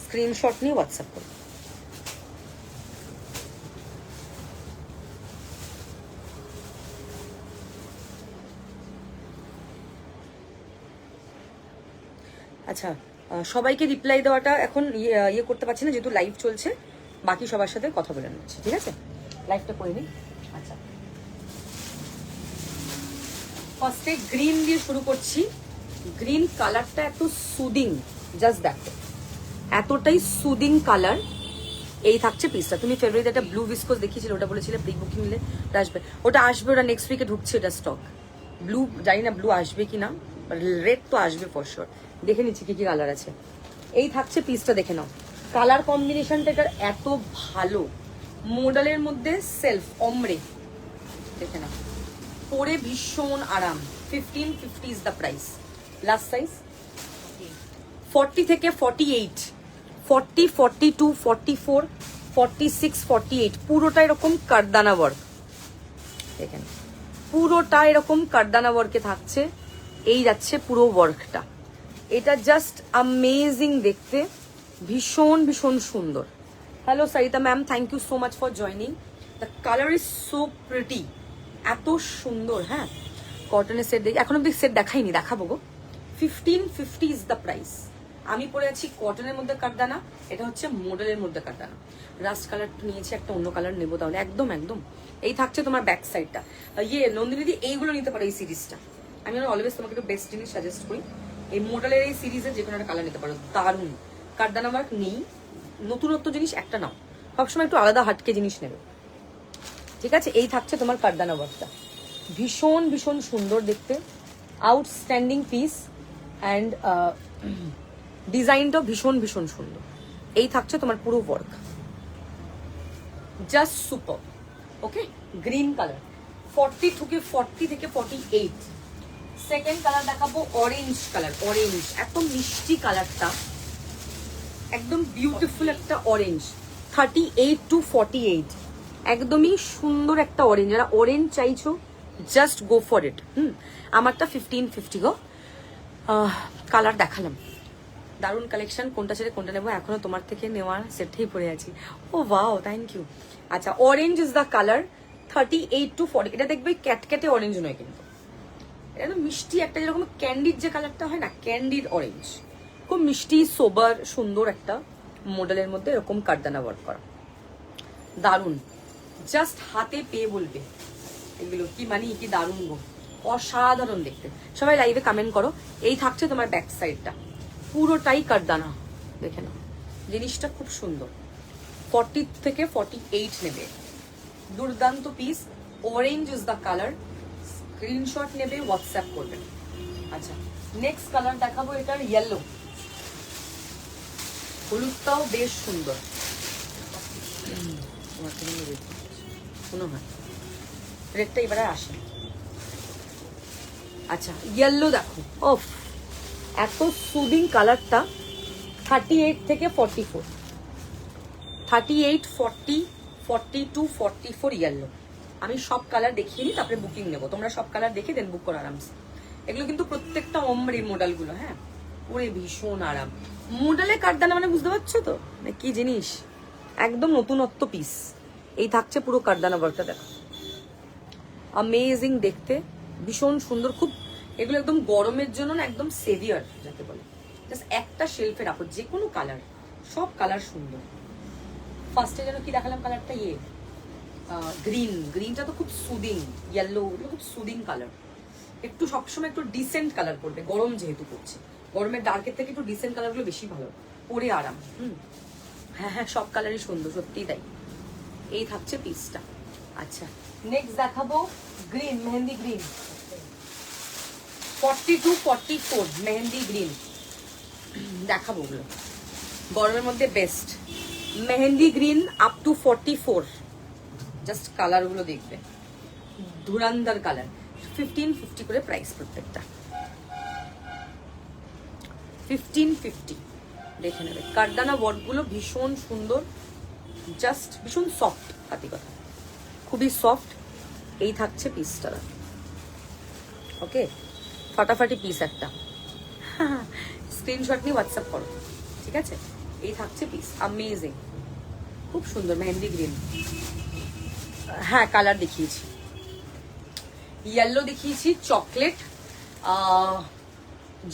স্ক্রিনশট নিয়ে হোয়াটসঅ্যাপ করুন। আচ্ছা, সবাইকে রিপ্লাই দেওয়াটা এখন ইয়ে করতে পারছি না, যেহেতু লাইভ চলছে, বাকি সবার সাথে কথা বলে নিচ্ছি, ঠিক আছে? লাইভটা করে নিই। আচ্ছা, ফার্স্টে গ্রিন দিয়ে শুরু করছি। গ্রিন কালারটা এত সুদিং, জাস্ট দেখো, এতটাই সুদিং কালার, এই থাকছে পিসটা। তুমি ফেব্রুয়ারিতে একটা ব্লু ভিসকোস দেখিয়েছিলে, ওটা বলেছিলে প্রি বুকিং নিলে ওটা আসবে, ওটা নেক্সট উইকে ঢুকছে এটা স্টক। ব্লু জানি না ব্লু আসবে কি না, রেড তো আসবে ফর শিওর। দেখে নিচ্ছি কি কি কালার আছে। এই থাকছে পিসটা, দেখে নাও কালার কম্বিনেশনটা এটার এত ভালো। মডেলের মধ্যে সেলফ অমরে, দেখে নাও পরে ভীষণ আরাম। 1550 is the price. Last size 40 থেকে 48, 40, 42, 44, 46, 48 পুরোটা এরকম কারদানা ওয়ার্ক। দেখেন পুরোটা এরকম কারদানা ওয়ার্কে থাকছে। এই যাচ্ছে পুরো ওয়ার্কটা, এটা জাস্ট অ্যামেজিং দেখতে, ভীষণ ভীষণ সুন্দর। Hello Sarita ma'am, thank you so much for joining. The colour is so pretty, এত সুন্দর। হ্যাঁ কটনের সেট দেখি, এখন অব্দি সেট দেখাইনি, দেখাবো গো। 1550 ইজ দ্য প্রাইস। আমি পরে আছি কটনের মধ্যে কারদানা, এটা হচ্ছে মডেলের মধ্যে কারদানা। রাস্ট কালার নিয়েছি, একটা অন্য কালার নেবো তাহলে। একদম একদম। এই থাকছে তোমার ব্যাক সাইডটা। নন্দিনী দি এইগুলো নিতে পারো, এই সিরিজটা। আমি অলওয়েজ তোমাকে একটু বেস্ট জিনিস সাজেস্ট করি। এই মডেলের এই সিরিজের যে কোনো একটা কালার নিতে পারো, দারুণ। কারদানা ওয়ার্ক নেই, নতুনত্ব জিনিস একটা নাও, সবসময় একটু আলাদা হাটকে জিনিস নেবে, ঠিক আছে। এই থাকছে তোমার কারদানা ওয়ার্কটা, ভীষণ ভীষণ সুন্দর দেখতে, আউটস্ট্যান্ডিং পিস। অ্যান্ড ডিজাইনটাও ভীষণ ভীষণ সুন্দর। এই থাকছে তোমার পুরো ওয়ার্ক, জাস্ট সুপার। ওকে, গ্রিন কালার 40 থেকে 48। সেকেন্ড কালার দেখাবো অরেঞ্জ কালার। অরেঞ্জ এত মিষ্টি কালারটা, একদম বিউটিফুল একটা অরেঞ্জ। 38 to 48 একদমই সুন্দর একটা অরেঞ্জ। যারা অরেঞ্জ চাইছো জাস্ট গো ফর ইট। আমারটা 1550 গো। কালার দেখালাম, দারুণ কালেকশন। কোনটা ছেড়ে কোনটা নেবো, এখনো তোমার থেকে নেওয়ার সেটটাই পরে আছি। ও ওয়াও, থ্যাংক ইউ। আচ্ছা, orange is the colour. 38 to 40। এটা দেখবে ক্যাটক্যাটে অরেঞ্জ নয় কিন্তু, এটা মিষ্টি একটা, যেরকম ক্যান্ডির যে কালারটা হয় না, ক্যান্ডির অরেঞ্জ। খুব মিষ্টি সোবার সুন্দর একটা মডেলের মধ্যে এরকম কারদানা ওয়ার্ক করা, দারুণ। জাস্ট হাতে পেয়ে বলবে এগুলো কি মানে কি দারুণ গো, অসাধারণ দেখতে। সবাই লাইভে কমেন্ট করো। এই থাকছে তোমার ব্যাক সাইডটা, পুরোটাই কারদানা, দেখে নাও জিনিসটা খুব সুন্দর। 40 থেকে 48 নেবে, দুর্দান্ত piece. Orange is the colour. Screenshot নেবে, হোয়াটসঅ্যাপ করবে। আচ্ছা, নেক্সট কালার দেখাবো, এটার ইয়েলো। হলুদটাও বেশ সুন্দর, মনে হয় রেডটা এবারে আসে। আচ্ছা, ইয়েলো দেখো, ওফ এত সুদিং কালারটা। 38 থেকে 44, 38, 40, 42, 44 ইয়েলো। আমি সব কালার দেখিয়ে নিই, তারপরে বুকিং নেবো। তোমরা সব কালার দেখে দেন বুক করো আরামসে। এগুলো কিন্তু প্রত্যেকটা অমরে মডেলগুলো। হ্যাঁ, ওরে ভীষণ আরাম। মডেলে কারদানা মানে বুঝতে পারছো তো মানে কি জিনিস, একদম নতুনত্ব পিস। এই থাকছে পুরো কারদানা ওয়ার্কটা, দেখো অ্যামেজিং দেখতে, ভীষণ সুন্দর। খুব এগুলো একদম গরমের জন্য না, একদম সেভিয়ার যাকে বলে। জাস্ট একটা শেলফে রাখো, যে কোনো কালার, সব কালার সুন্দর। ফার্স্টে যেন কি দেখালাম কালারটা, গ্রিন। গ্রিনটা তো খুব সুদিং। ইয়েলো, এগুলো খুব সুদিং কালার। একটু সবসময় একটু ডিসেন্ট কালার পড়বে, গরম যেহেতু পড়ছে। গরমের ডার্কের থেকে একটু ডিসেন্ট কালারগুলো বেশি ভালো, পরে আরাম। হ্যাঁ হ্যাঁ, সব কালারই সুন্দর, সত্যিই তাই। এই থাকছে পিসটা। আচ্ছা, নেক্সট দেখাবো green, mehendi green. 40 to 44 mehendi green দেখাবো। ওগুলো গরমের মধ্যে best. Mehendi green up to 44। Just কালারগুলো দেখবে, ধুরান্দার কালার। 1550 করে প্রাইস প্রত্যেকটা, 1550 দেখে নেবে। কারদানা ওয়ার্কগুলো ভীষণ সুন্দর, জাস্ট ভীষণ সফট, হাতি কথা খুবই সফট। এই থাকছে পিসটা, ওকে ফাটাফাটি পিস একটা। স্ক্রিনশট নিয়ে হোয়াটসঅ্যাপ করো, ঠিক আছে। এই থাকছে পিস, অ্যামেজিং, খুব সুন্দর মেহেন্দি গ্রিন। হ্যাঁ, কালার দেখিয়েছি, ইয়েলো দেখিয়েছি, chocolate,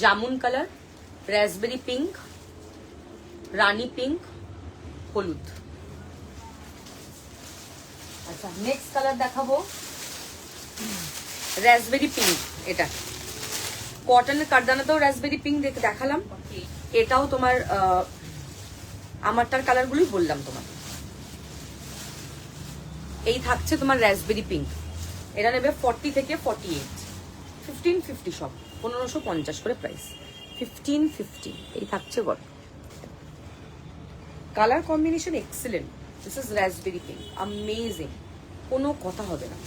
jamun colour, raspberry pink, rani pink, হলুদ। আচ্ছা, নেক্সট কালার দেখাবো রাসবেরি পিঙ্ক। এটা কটনের কারদানাতেও রাসবেরি পিঙ্ক দেখালাম। এটাও তোমার আমারটার কালারগুলোই বললাম তোমার। এই থাকছে তোমার র্যাসবেরি পিঙ্ক, এটা নেবে 40 থেকে 48, 1550 সব, 1550 করে প্রাইস, 1550। এই থাকছে বল, colour combination excellent. This is raspberry pink, amazing, কোনো কথা হবে না।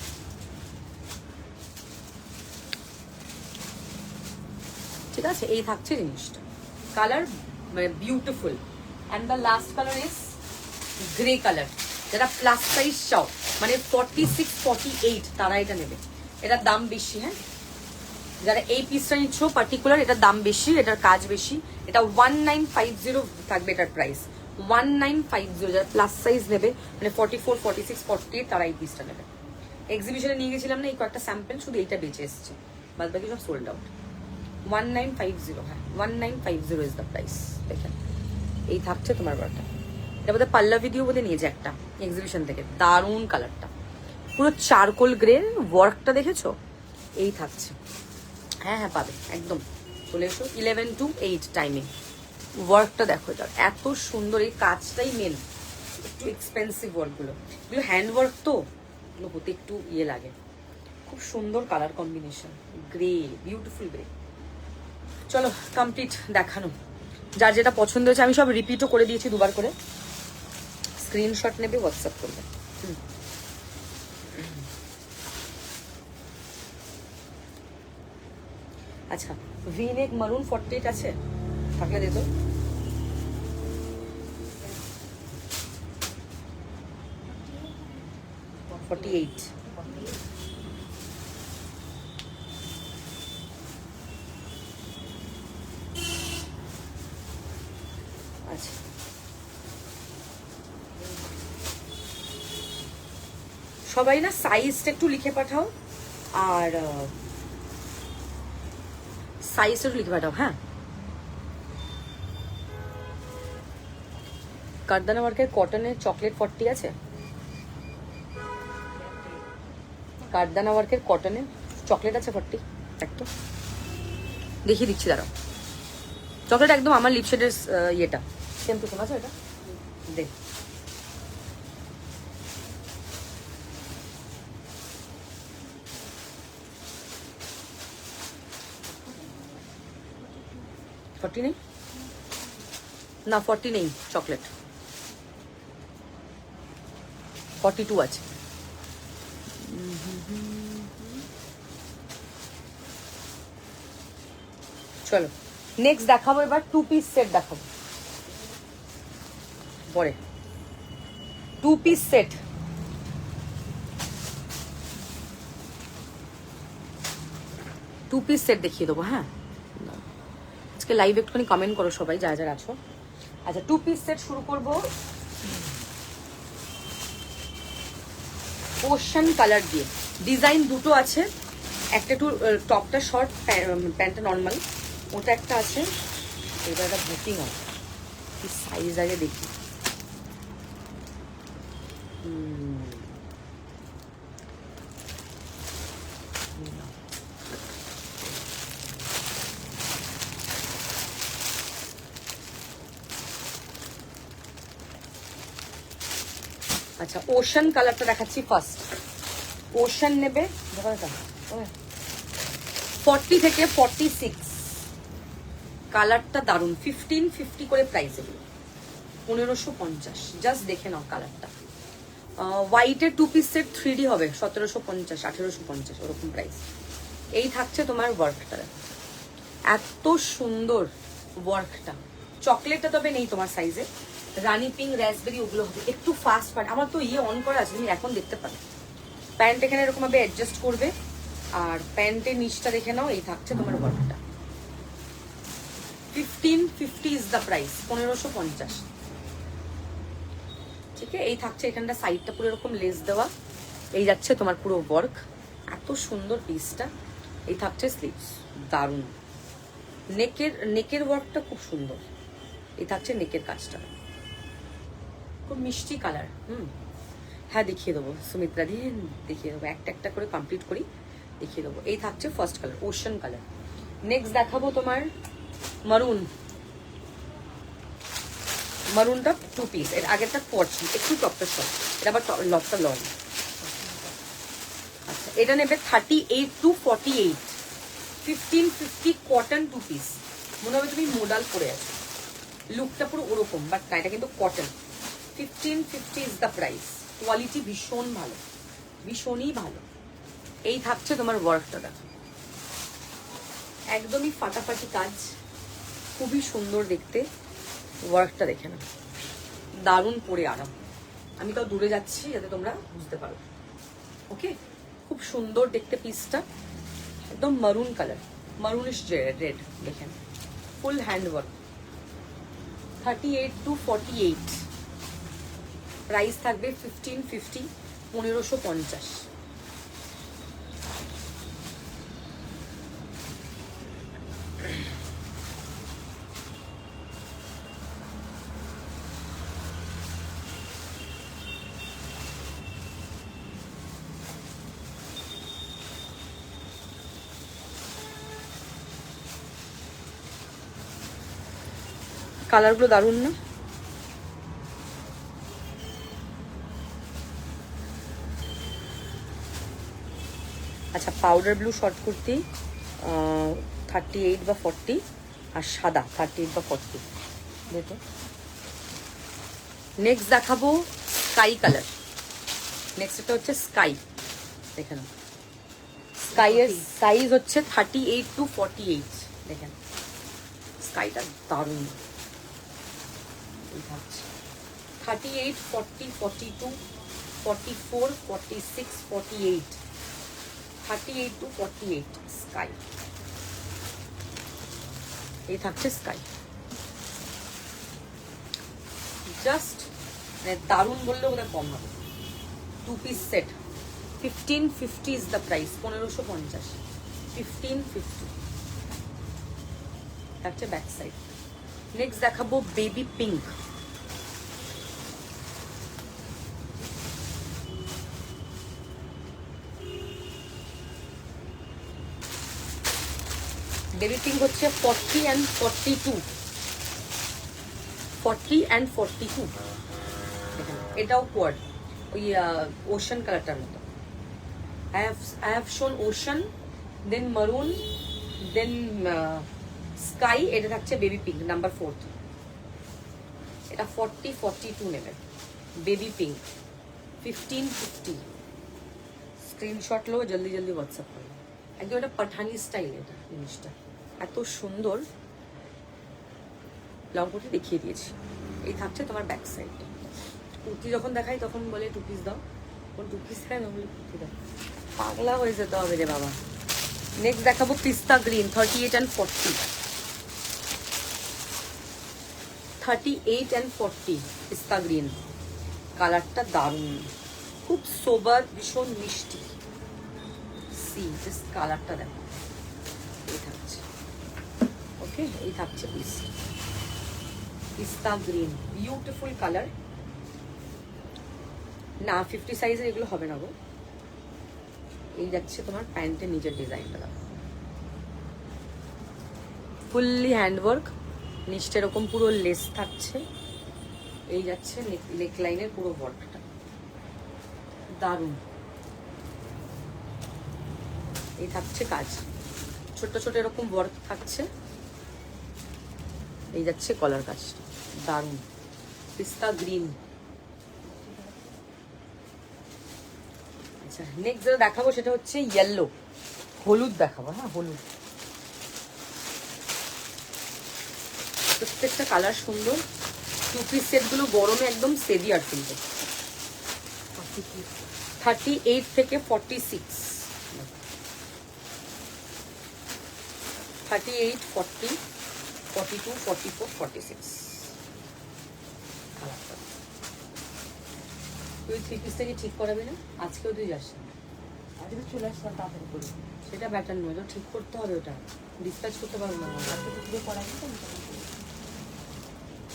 ঠিক আছে, এই থাকছে জিনিসটা, কালার মানে beautiful. And the last colour is grey colour. যারা প্লাস সাইজ চাও মানে 46 48 তারা এটা নেবে, এটার দাম বেশি। হ্যাঁ, যারা এই পিসটা নিচ্ছ পার্টিকুলার, এটার দাম বেশি, এটার কাজ বেশি। এটা 1950 থাকবে এটার প্রাইস, 1950। যারা প্লাস সাইজ নেবে মানে 44 46 48 তারা এই পিসটা নেবে। এক্সিবিশনে নিয়ে গেছিলাম না এই কয়েকটা স্যাম্পল, শুধু এইটা বেঁচে এসছে, বাদ বাকি সব সোল্ড আউট। 1950, হ্যাঁ 1950 ইজ দ্য প্রাইস। দেখেন এই থাকছে তোমার বড়টা, এটা বোধহয় পাল্লা ভিডিও বলে নিয়েছে একটা এক্সিবিশন থেকে, দারুণ কালারটা, পুরো চারকোল গ্রে, ওয়ার্কটা দেখেছো? এই থাকছে, হ্যাঁ হ্যাঁ পাবে একদম, চলে এসো 11 to 8 টাইমে। ওয়ার্কটা দেখো, এটা এত সুন্দর, এই কাজটাই মেন। একটু এক্সপেন্সিভ ওয়ার্কগুলো, এগুলো হ্যান্ড ওয়ার্ক তো, এগুলো হতে একটু ইয়ে লাগে। খুব সুন্দর colour combination, grey, beautiful grey. চলো কমপ্লিট দেখানো, যার যেটা পছন্দ হয়েছে আমি সব রিপিটও করে দিয়েছি দুবার করে। স্ক্রিনশট নেবে, হোয়াটসঅ্যাপ করবে। আচ্ছা, ভিনেক মারুন 48 আছে, থাকলে দে তো। আচ্ছা, সবাই না সাইজটা একটু লিখে পাঠাও, আর সাইজটা একটু লিখে পাঠাও। হ্যাঁ, কারদানা ওয়ার্কের কটনের চকলেট 40 আছে, কারদানা ওয়ার্কের কটনের চকলেট আছে 40, একদম দেখিয়ে দিচ্ছি, দাঁড়াও। চকলেট একদম আমার লিপশেডের ইয়েটা সেম টু সেম আছে, এটা দেখ। ফর্টি নেই না, 40 নেই চকলেট, 42 আছে। চলো নেক্সট দেখাবো, এবার 2 পিস সেট দেখাবো পরে। 2 পিস সেট, দেখিয়ে দেবো। হ্যাঁ, আজকে লাইভ একটুখানি কমেন্ট করো সবাই যারা যারা আছো। আচ্ছা, 2 পিস সেট শুরু করবো ওশান কালার দিয়ে। ডিজাইন দুটো আছে, একটা একটু টপটা শর্ট, প্যান্টটা নর্মাল, ওটা একটা আছে। এটা একটা বুকিং আছে, কি সাইজ আগে দেখি। আচ্ছা, ওশান কালারটা দেখাচ্ছি ফার্স্ট। ওশান নেবে 40 থেকে 46, কালারটা দারুন, 1550 করে প্রাইস, এগুলো 1550। জাস্ট দেখে নাও কালারটা। হোয়াইটের 2 পিস সেট 3D হবে 1750 1850 ওরকম প্রাইস। এই থাকছে তোমার ওয়ার্কটা, এত সুন্দর ওয়ার্কটা। চকলেটটা তবে নেই তোমার সাইজে, রানি পিঙ্ক, র্যাসবেরি ওগুলো হবে। একটু ফাস্ট পান, আমার তো ইয়ে অন করা আছে, তুমি এখন দেখতে পাবে। প্যান্ট এখানে এরকম ভাবে অ্যাডজাস্ট করবে, আর প্যান্টের নিচটা দেখে নাও। এই থাকছে তোমার ওয়ার্কটা, 1550 ইজ দ্য প্রাইস, 1550। ঠিক আছে, এই থাকছে এখানটা সাইডটা পুরো এরকম লেস দেওয়া। এই যাচ্ছে তোমার পুরো ওয়ার্ক, এত সুন্দর পিসটা। এই থাকছে স্লিভস, দারুণ। নেকের ওয়ার্কটা খুব সুন্দর। এই থাকছে নেকের কাজটা, খুব মিষ্টি কালার। হ্যাঁ দেখিয়ে দেবো সুমিত্রা দি, দেখিয়ে দেবো, একটা একটা করে কমপ্লিট করি, দেখিয়ে দেবো। এই থাকছে first colour, ocean colour. Next দেখাবো তোমার মারুন। মারুনটা 2 পিস, এর আগেরটা পরছি একটু টপটা শর্ট, এটা আবার লবটা লং। আচ্ছা এটা নেবে 38 to 48, 1550 কটন 2 পিস। মনে হবে তুমি মোডাল পরে আছো, লুকটা পুরো ওরকম, বাট না, এটা কিন্তু cotton. 1550 is the price. Quality ভীষণ ভালো, ভীষণই ভালো। এই থাকছে তোমার ওয়ার্কটা, দেখো একদমই ফাটাফাটি কাজ, খুবই সুন্দর দেখতে। ওয়ার্কটা দেখে না, দারুণ পরে আরাম। আমি তাও দূরে যাচ্ছি যাতে তোমরা বুঝতে পারো। ওকে, খুব সুন্দর দেখতে পিসটা, একদম মারুন কালার, মারুনিশ রেড, দেখেন full hand work. 38 to 48, price থাকবে 1550, 1550। কালারগুলো দারুণ না? আচ্ছা পাউডার ব্লু শর্ট কুর্তি 38 বা 40, আর সাদা 38 বা 40। দেখো নেক্সট দেখাবো স্কাই কালার। নেক্সট এটা হচ্ছে স্কাই, দেখেন স্কাইয়ের সাইজ হচ্ছে 38 to 48। দেখেন স্কাইটা দারুণ। 38, 40, 42, 44, 46, 48, 38 to 48 স্কাই। এই থাকছে স্কাই, জাস্ট মানে দারুণ বললেও ওটা কম হবে। 2 piece set 1550 is the price, 1550, 1550 থাকছে ব্যাক সাইড। নেক্সট দেখাবো বেবি পিঙ্ক। বেবি পিঙ্ক হচ্ছে 40 and 42, 40 and 42। এটাও কোয়াড, ওই ওশান কালারটার মতো। I have shown ocean, then maroon, then sky। এটা থাকছে বেবি পিঙ্ক নাম্বার 4। এটা 40, 42 নেবে। Baby pink 1550। স্ক্রিনশট লো, জলদি জলদি হোয়াটসঅ্যাপ করো। একদম এটা পাঠানি স্টাইল, এটা জিনিসটা এত সুন্দর। লং কুর্তি দেখিয়ে দিয়েছি। এই থাকছে তোমার ব্যাক সাইড। কুর্তি যখন দেখাই তখন বলে 2 পিস দাও, কোন 2 পিস খায় না বলে কুর্তি দাও, পাগলা হয়ে যেতে হবে রে বাবা। নেক্সট দেখাবো পিস্তা গ্রিন 38 and 40, 38 and 40 পিস্তা গ্রিন। কালারটা দারুণ, খুব সোবার, ভীষণ মিষ্টি। সি জাস্ট কালারটা দেখো, এই থাকছে। ওকে, এই থাকছে পিস্তা গ্রিন, বিউটিফুল কালার। না 50 সাইজের এগুলো হবে না গো। এই যাচ্ছে তোমার প্যান্টের নিচের ডিজাইনটা দেখো, ফুললি হ্যান্ডওয়ার্ক, নিচটা এরকম পুরো লেস থাকছে। এই যাচ্ছে নেক লাইনের পুরো ওয়ার্কটা, দারুণ। এই থাকছে কাজ, ছোট ছোট এরকম ওয়ার্ক থাকছে। এই যাচ্ছে কলার কাজটা, দারুণ। পিস্তা গ্রিন। আচ্ছা নেক্সট যেটা দেখাবো সেটা হচ্ছে ইয়েলো, হলুদ দেখাবো। হ্যাঁ হলুদ, প্রত্যেকটা কালার সুন্দর। 2 পিস সেটগুলো গরমে একদম সেভিয়ার কিন্তু। 38 থেকে 46, 38, 40, 42, 44, 46। তুই 3 পিস থেকে ঠিক করাবি না? আজকেও তুই যাস না, আজকে চলে আসলাম তাড়াতাড়ি করে। সেটা ব্যাটার নয়, তো ঠিক করতে হবে, ওটা ডিসপ্যাচ করতে পারবো না। আজকে তো পুরো করাবি তো।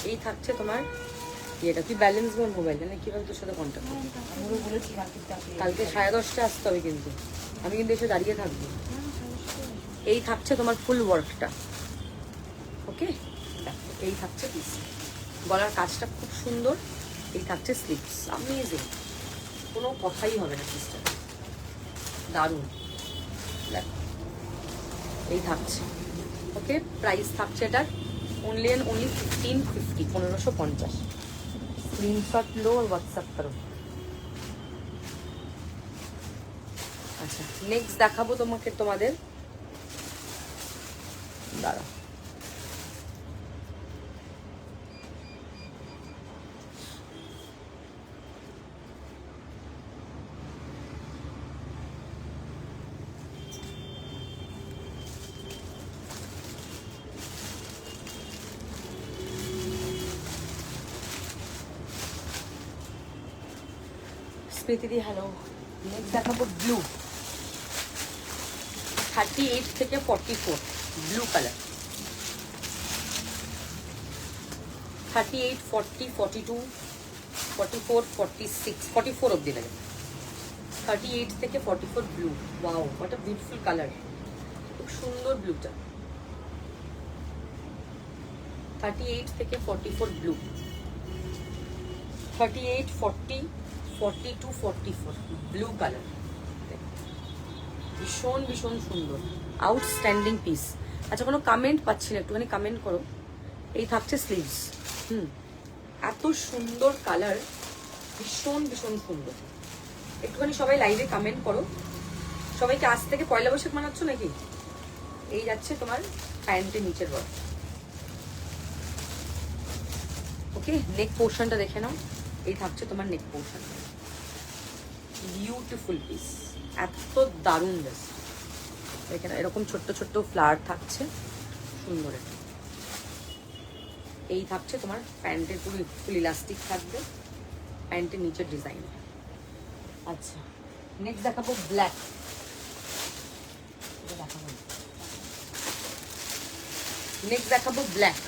এই থাকছে তোমার এটা। তুই ব্যালেন্স বল মোবাইলে, না কিভাবে তোর সাথে কন্ট্যাক্ট করবি? আমি বলেছি কালকে 10:30টায় আসতে হবে, কিন্তু আমি কিন্তু এসে দাঁড়িয়ে থাকবো। এই থাকছে তোমার ফুল ওয়ার্কটা। ওকে, এই থাকছে পিস, গলার কাজটা খুব সুন্দর। এই থাকছে স্লিভস, অ্যামেজিং, কোনো কথাই হবে না পিসটা, দারুণ। এই থাকছে, ওকে। প্রাইস থাকছে এটার অনলি 1550, 1550। স্ক্রিনশট লো और হোয়াটসঅ্যাপ করো। আচ্ছা, নেক্সট দেখাবো তোমাদের, দাঁড়া, স্মৃতিদি হ্যালো। নেক্সট দেখাবো ব্লু, 38 থেকে 44, ব্লু কালার। 38, 40, 42, 44, 46, 44 অব্দি লাগে। 38 থেকে 44 blue. Wow, what a beautiful colour, খুব সুন্দর ব্লুটা। 38 থেকে 44 ব্লু, 38, 40, 42, 44 ব্লু কালার। ভীষণ ভীষণ সুন্দর, আউটস্ট্যান্ডিং পিস। আচ্ছা, কোনো কমেন্ট পাচ্ছি না, একটুখানি কমেন্ট করো। এই থাকছে স্লিভস। এত সুন্দর কালার, ভীষণ ভীষণ সুন্দর। একটুখানি সবাই লাইভে কমেন্ট করো। সবাইকে আজ থেকে পয়লা বৈশাখ মানাচ্ছ নাকি? এই যাচ্ছে তোমার প্যান্টের নিচের বর্ড। ওকে, নেক পোর্শনটা দেখে নাও। এই থাকছে তোমার নেক পোর্শন, বিউটিফুল পিস, এত দারুণ ড্রেস। এখানে এরকম ছোট্ট ছোট্ট ফ্লাওয়ার থাকছে, সুন্দর। এই থাকছে তোমার প্যান্টের পুরো ফুল ইলাস্টিক থাকবে, প্যান্টের নিচের ডিজাইন। আচ্ছা, নেক্সট দেখাবো ব্ল্যাক। নেক্সট দেখাবো ব্ল্যাক।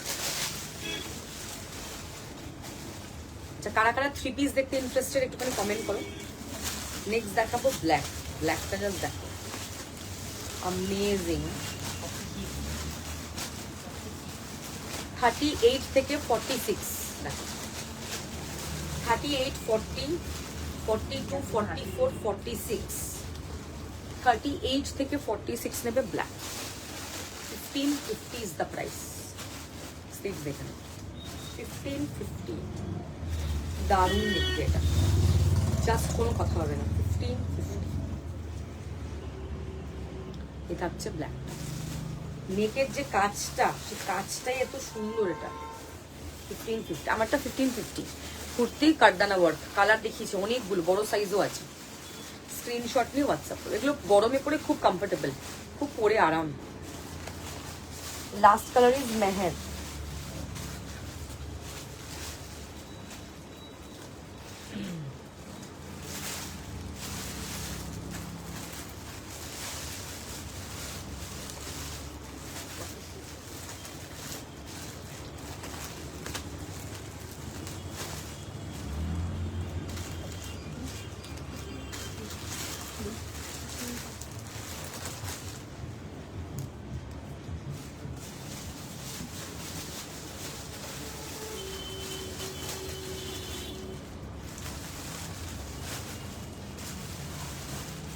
আচ্ছা, কারা কারা 3 পিস দেখতে ইন্টারেস্টেড একটুখানি কমেন্ট করো। নেক্সট দেখাবো ব্ল্যাক। ব্ল্যাকটা জাস্ট দেখো, অ্যামেজিং। 38 থেকে 46 দেখো, 38, 40, 42, 44, 46, 38 থেকে 46 নেবে black. 1550 is the price. Sleeves দেখে নাও, 1550। দারুণ দেখতে এটা, জাস্ট কোনো কথা হবে না। 1550। এটা হচ্ছে ব্ল্যাক। নেকের যে কাজটা, সেই কাজটাই এত সুন্দর। এটা 1550, আমারটা 1550। কুর্তি কারদানা ওয়ার্ক, কালার দেখিয়েছি অনেকগুলো, বড় সাইজও আছে। স্ক্রিনশট নিয়ে হোয়াটসঅ্যাপ করো। এগুলো গরমে পরে খুব কমফোর্টেবল, খুব পরে আরাম। Last colour is Meher.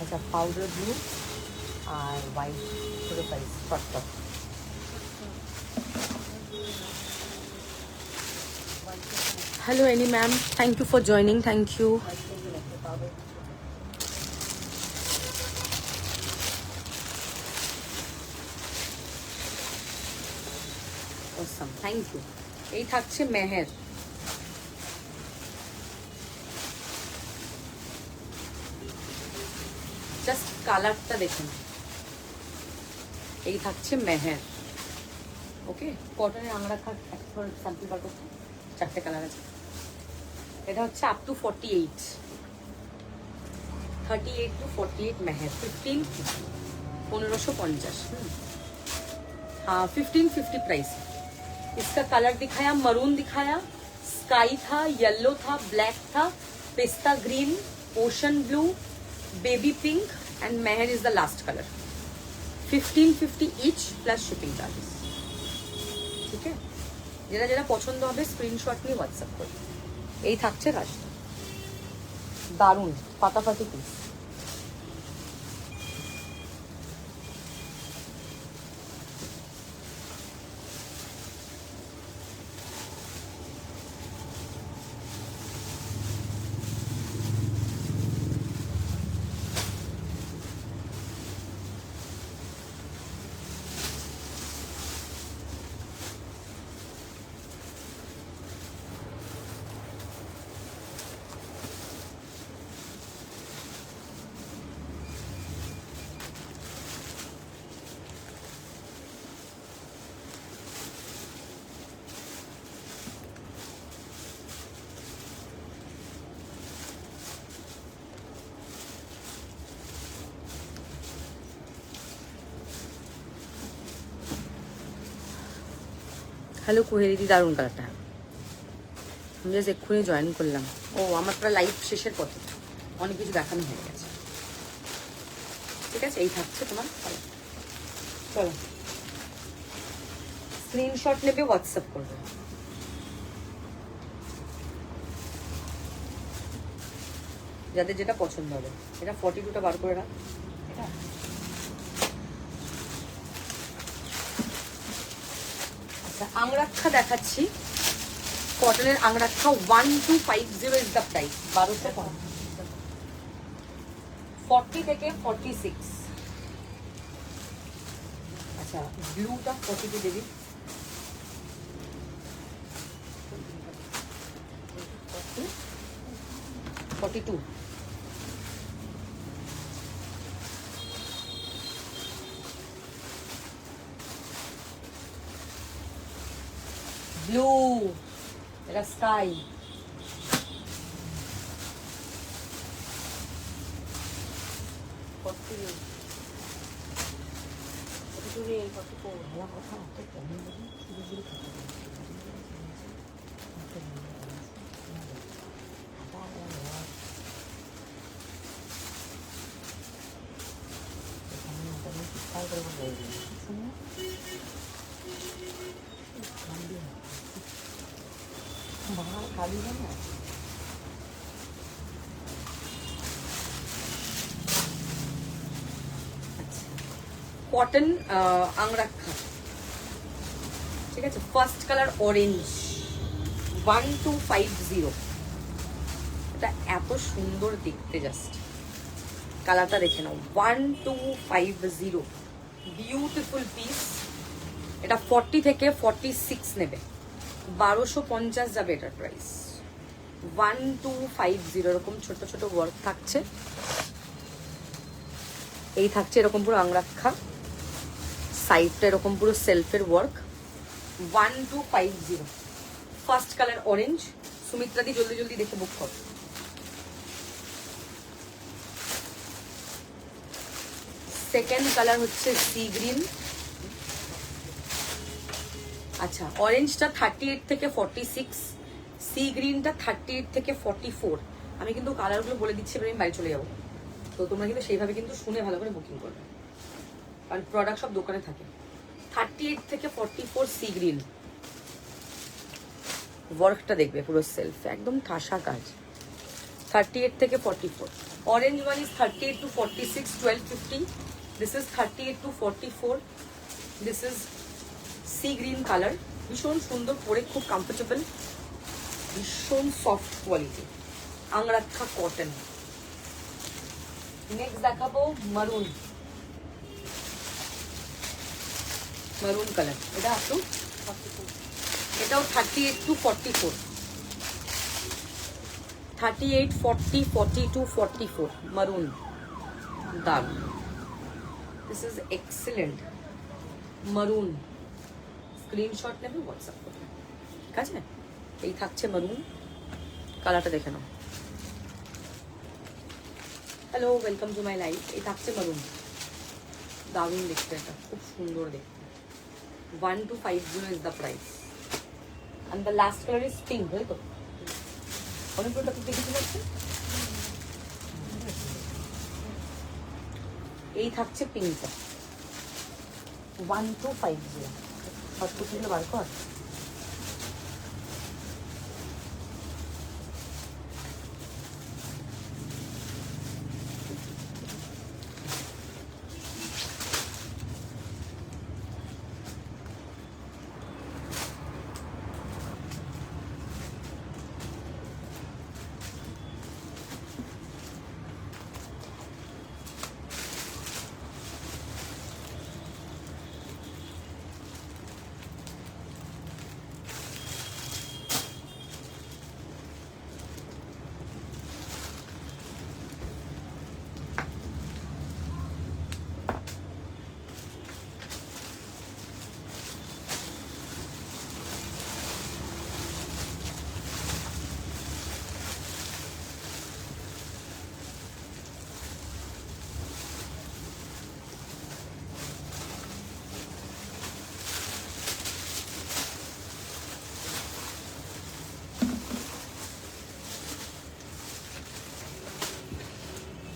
আচ্ছা, পাউডার ব্লু আর হোয়াইট ছোটো size short top. Hello Annie ma'am, thank you for joining, thank you. Awesome, thank you. এই থাকছে মেহের। জাস্ট কালারটা দেখুন। এই থাকছে মেহের। ওকে, কটনের আংরাখার একটা স্যাম্পল বার করতে, 4টে কালার আছে। এটা হচ্ছে আপ টু 48, 38 to 48 মেহের। 1550, 1550। हाँ 1550 प्राइस। इसका कलर दिखाया, मरून दिखाया, स्काई था, येलो था, ब्लैक था, पिस्ता green, ocean blue, baby pink and Meher is the last colour. 1550 each plus shipping charges. ঠিক আছে, যেটা যেটা পছন্দ হবে স্ক্রিনশট নিয়ে হোয়াটসঅ্যাপ করুন। এই থাকছে কাজটা, দারুণ ফাটাফাটি পিস। হ্যালো কোহেরিদি, দারুণ কালারটা। আমি জাস্ট এক্ষুনি জয়েন করলাম। ও আমার প্রায় লাইভ শেষের পথে, অনেক কিছু দেখানো হয়ে গেছে। ঠিক আছে, এই থাকছে তোমার। চলো, স্ক্রিনশট নেবে, হোয়াটসঅ্যাপ করবে। যাদের যেটা পছন্দ হবে। এটা 42টা বার করে রাখ। আচ্ছা, আংরাক্ষা দেখাচ্ছি, কটনের আংরাক্ষা 1250 ইজ দ্য প্রাইস। 1240 থেকে 46। আচ্ছা, ব্লুটা 42 দেবী। $42। ব্লু, এটা স্কাই। কটন আংরাক্ষা, ঠিক আছে। First colour orange, 1250। এটা এত সুন্দর দেখতে, জাস্ট কালারটা দেখে নাও। 1250, বিউটিফুল পিস। এটা 40 থেকে 46 নেবে, 1250 যাবে এটার প্রাইস। 1250। এরকম ছোট ছোট ওয়ার্ক থাকছে। এই থাকছে এরকম পুরো আংরাক্ষা, সাইডটা এরকম পুরো সেলফের work. 1250। First colour orange. Sumitra দি জলদি জলদি দেখে বুক কর। সেকেন্ড কালার হচ্ছে সি গ্রিন। আচ্ছা, অরেঞ্জটা 38 থেকে 46, সি গ্রিনটা 38 থেকে 44। আমি কিন্তু কালারগুলো বলে দিচ্ছি, এবার আমি বাড়ি চলে যাবো, তো তোমরা কিন্তু সেইভাবে কিন্তু শুনে ভালো করে বুকিং করবে, কারণ প্রোডাক্ট সব দোকানে থাকে। 38 থেকে 44 সি গ্রিন। ওয়ার্কটা দেখবে পুরো সেলফ, একদম ঠাসা কাজ। 38 থেকে 44। Orange one is 38 to 46, 1250। This is 38 to 44। This is sea green colour. ভীষণ সুন্দর, পরে খুব কমফোর্টেবল, ভীষণ soft quality, angrakha cotton. Next দেখাবো মারুন, মারুন কালার। এটা আপটু, এটাও 38 to 44, 38, 40, 42, 44 মারুন। দারুন, this is excellent. Maroon, screenshot নেবে, হোয়াটসঅ্যাপ করবে। ঠিক আছে, এই থাকছে মারুন কালারটা, দেখে নাও। Hello, welcome to my life. এই থাকছে মারুন, দারুণ দেখতে, এটা খুব সুন্দর দেখতে। 1250 is the price. And the last colour is pink, তাই তো? অনেকগুলো দেখেছি যাচ্ছে। এই থাকছে পিঙ্কটা, 1250। সব কিছু বার কর।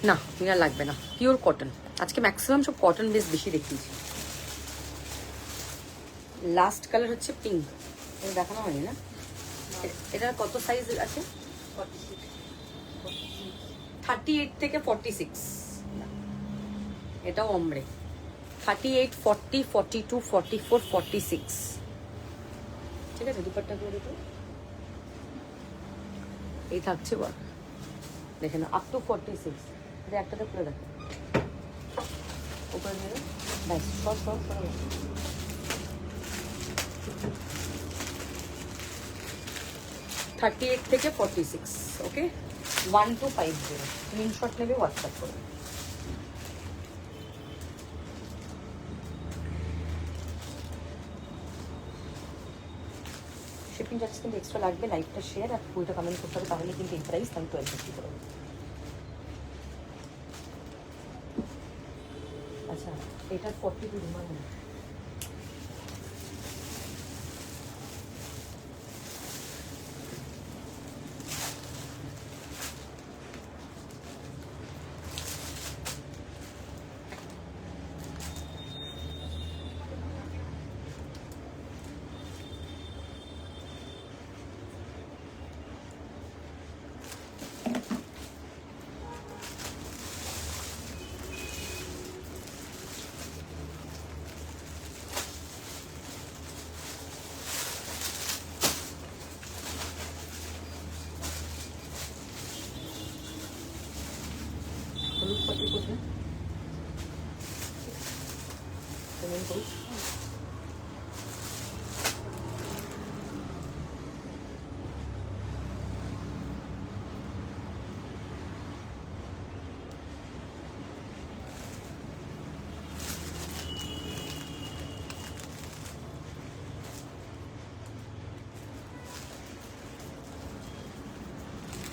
না ইনার লাগবে না, পিওর কটন। আজকে ম্যাক্সিমাম সব কটন বেস বেশি দেখিয়েছি। লাস্ট কালার হচ্ছে পিঙ্ক, এটা দেখানো হয়নি না? এটার কত সাইজ আছে? 38 থেকে 46। এটাও অমরে 38, 40, 42, 44, 46। ঠিক আছে, দুপাট্টা করে দেখো। এই থাকছে ওয়ার্ক, দেখে না, আপ টু 46। এটা একটাতে খুলে দেখো, উপরে দিয়ে ব্যাস, সব 38 থেকে 46। ওকে, 1250। স্ক্রিনশট নেবে, হোয়াটসঅ্যাপ করবে। শিপিং চার্জ কিন্তু এক্সট্রা লাগবে। লাইভটা শেয়ার আর ফুলটা কমেন্ট করতে হবে, তাহলে কিন্তু এই প্রাইস আমি 1250 করবো। আচ্ছা, এটার 42 রুমাল নেই। হলুদ পাটি কোথায়? পেমেন্ট করুন।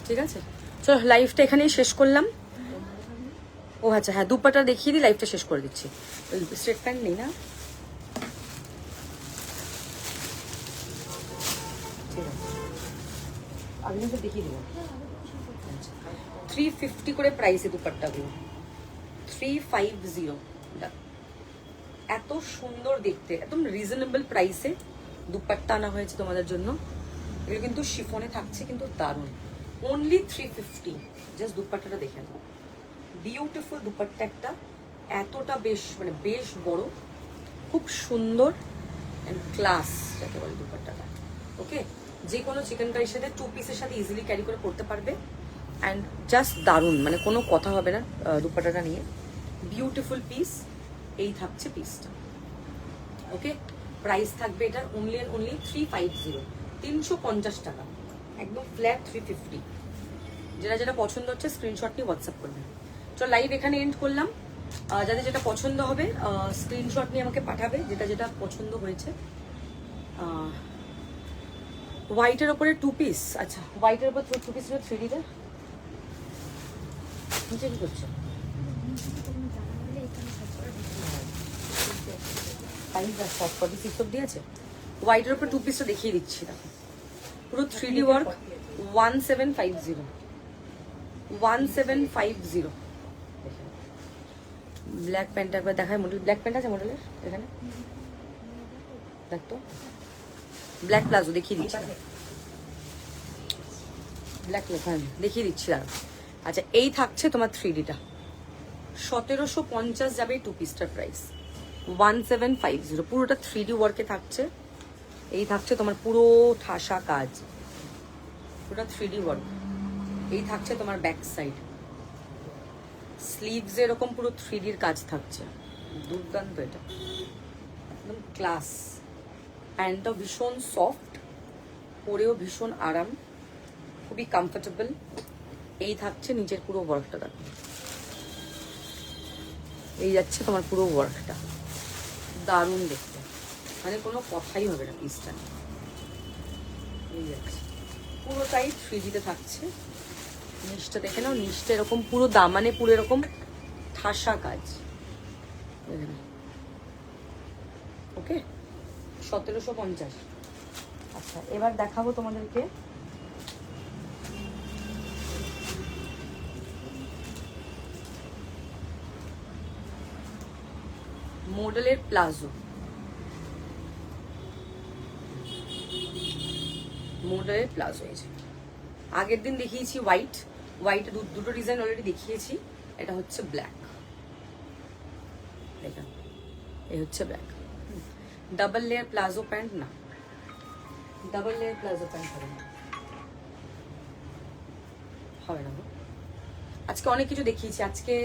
ঠিক আছে, চলো লাইভটা এখানেই শেষ করলাম। ও আচ্ছা হ্যাঁ, দুপাটা দেখিয়ে দিই, লাইভটা শেষ করে দিচ্ছি। ওই স্ট্রেট প্যান্ট নেই না? ঠিক আছে, আমি কিন্তু দেখিয়ে দেবো। 350 করে প্রাইসে দুপাট্টাগুলো, 350। এত সুন্দর দেখতে, একদম রিজনেবল প্রাইসে দুপাট্টা আনা হয়েছে তোমাদের জন্য। এগুলো কিন্তু শিফনে থাকছে, কিন্তু দারুণ। অনলি 350। জাস্ট দুপাট্টাটা দেখে নাও, বিউটিফুল দুপাট্টা একটা, এতটা বেশ মানে বেশ বড়, খুব সুন্দর অ্যান্ড ক্লাস যাকে বলে দুপাট্টাটা। ওকে, যে কোনো চিকেন কারির সাথে 2 পিসের সাথে ইজিলি ক্যারি করে পড়তে পারবে। অ্যান্ড জাস্ট দারুণ, মানে কোনো কথা হবে না দুপাট্টাটা নিয়ে। বিউটিফুল পিস, এই থাকছে পিসটা। ওকে, প্রাইস থাকবে এটার অনলি অ্যান্ড অনলি 350, 350 টাকা, একদম ফ্ল্যাট 350। যেটা যেটা পছন্দ হচ্ছে স্ক্রিনশট নিয়ে হোয়াটসঅ্যাপ করবেন। চলো লাইভ এখানে এন্ড করলাম। যাদের যেটা পছন্দ হবে স্ক্রিনশট নিয়ে আমাকে পাঠাবে, যেটা যেটা পছন্দ হয়েছে। হোয়াইটের ওপরে 2 পিস। আচ্ছা, হোয়াইটের ওপর 2 পিস 3D তে নিচে কি করছো? হোয়াইটের উপর 2 পিসটা দেখিয়ে দিচ্ছি, দেখো পুরো 3D ওয়ার্ক। 1750, 1750। ব্ল্যাক প্যান্ট একবার দেখায়, মডেল ব্ল্যাক প্যান্ট আছে মডেলের এখানে, দেখ তো। ব্ল্যাক প্লাজো দেখিয়ে দিচ্ছি, ব্ল্যাক লেখা দেখিয়ে দিচ্ছি আর। আচ্ছা, এই থাকছে তোমার 3Dটা 1750 যাবে 2 পিসটার প্রাইস, 1750। পুরোটা 3D ওয়ার্কে থাকছে। এই থাকছে তোমার পুরো ঠাসা কাজ, পুরোটা 3D ওয়ার্ক। এই থাকছে তোমার ব্যাক সাইড, স্লিভস এরকম পুরো 3Dর কাজ থাকছে। দুর্দান্ত, এটা একদম ক্লাস। প্যান্টটা ভীষণ সফট, পরেও ভীষণ আরাম, খুবই কমফোর্টেবল। এই থাকছে নিচের পুরো ওয়ার্কটা, দেখো এই যাচ্ছে তোমার পুরো ওয়ার্কটা, দারুণ দেখতে, মানে কোনো কথাই হবে না পিসটা। এই যাচ্ছে পুরোটাই 3Dতে থাকছে। নিচটা দেখে নাও, নিচটা এরকম পুরো দামানে পুরো এরকম ঠাসা কাজ। ওকে, 1750। আচ্ছা, এবার দেখাবো তোমাদেরকে মডেলের প্লাজো, মডেলের প্লাজো। এই যে আগের দিন দেখিয়েছি হোয়াইট, হোয়াইট দুটো ডিজাইন অলরেডি দেখিয়েছি। এটা হচ্ছে ব্ল্যাক, দেখেন এই হচ্ছে black. Double layer palazzo pant না, ডাবল লেয়ার প্লাজো প্যান্ট হবে না, হবে না। আজকে অনেক কিছু দেখিয়েছি। আজকে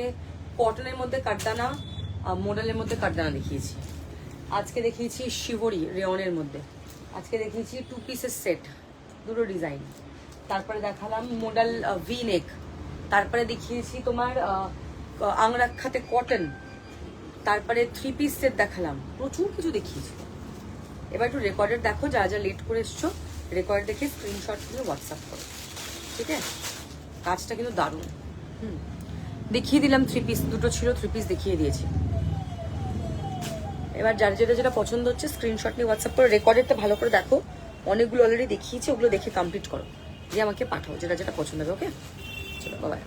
কটনের মধ্যে কাটদানা, মডেলের মধ্যে কাটদানা দেখিয়েছি। আজকে দেখিয়েছি শিবরি রেওনের মধ্যে। আজকে দেখিয়েছি 2 পিসের সেট, দুটো ডিজাইন। তারপরে দেখালাম মডেল ভি নেক। তারপরে দেখিয়েছি তোমার আংরাক্ষাতে কটন। তারপরে 3 পিস সেট দেখালাম, প্রচুর কিছু দেখিয়েছি। এবার একটু রেকর্ডের দেখো, যারা যা লেট করে এসছো রেকর্ড দেখে স্ক্রিনশট নিয়ে হোয়াটসঅ্যাপ করো, ঠিক আছে? কাজটা কিন্তু দারুণ। দেখিয়ে দিলাম 3 পিস, দুটো ছিল 3 পিস দেখিয়ে দিয়েছি। এবার যার যেটা পছন্দ হচ্ছে স্ক্রিনশট নিয়ে হোয়াটসঅ্যাপ করে, রেকর্ডেরটা ভালো করে দেখো, অনেকগুলো অলরেডি দেখিয়েছি, ওগুলো দেখে কমপ্লিট করো, দিয়ে আমাকে পাঠাও যেটা পছন্দ হবে। ওকে, চলো বাই।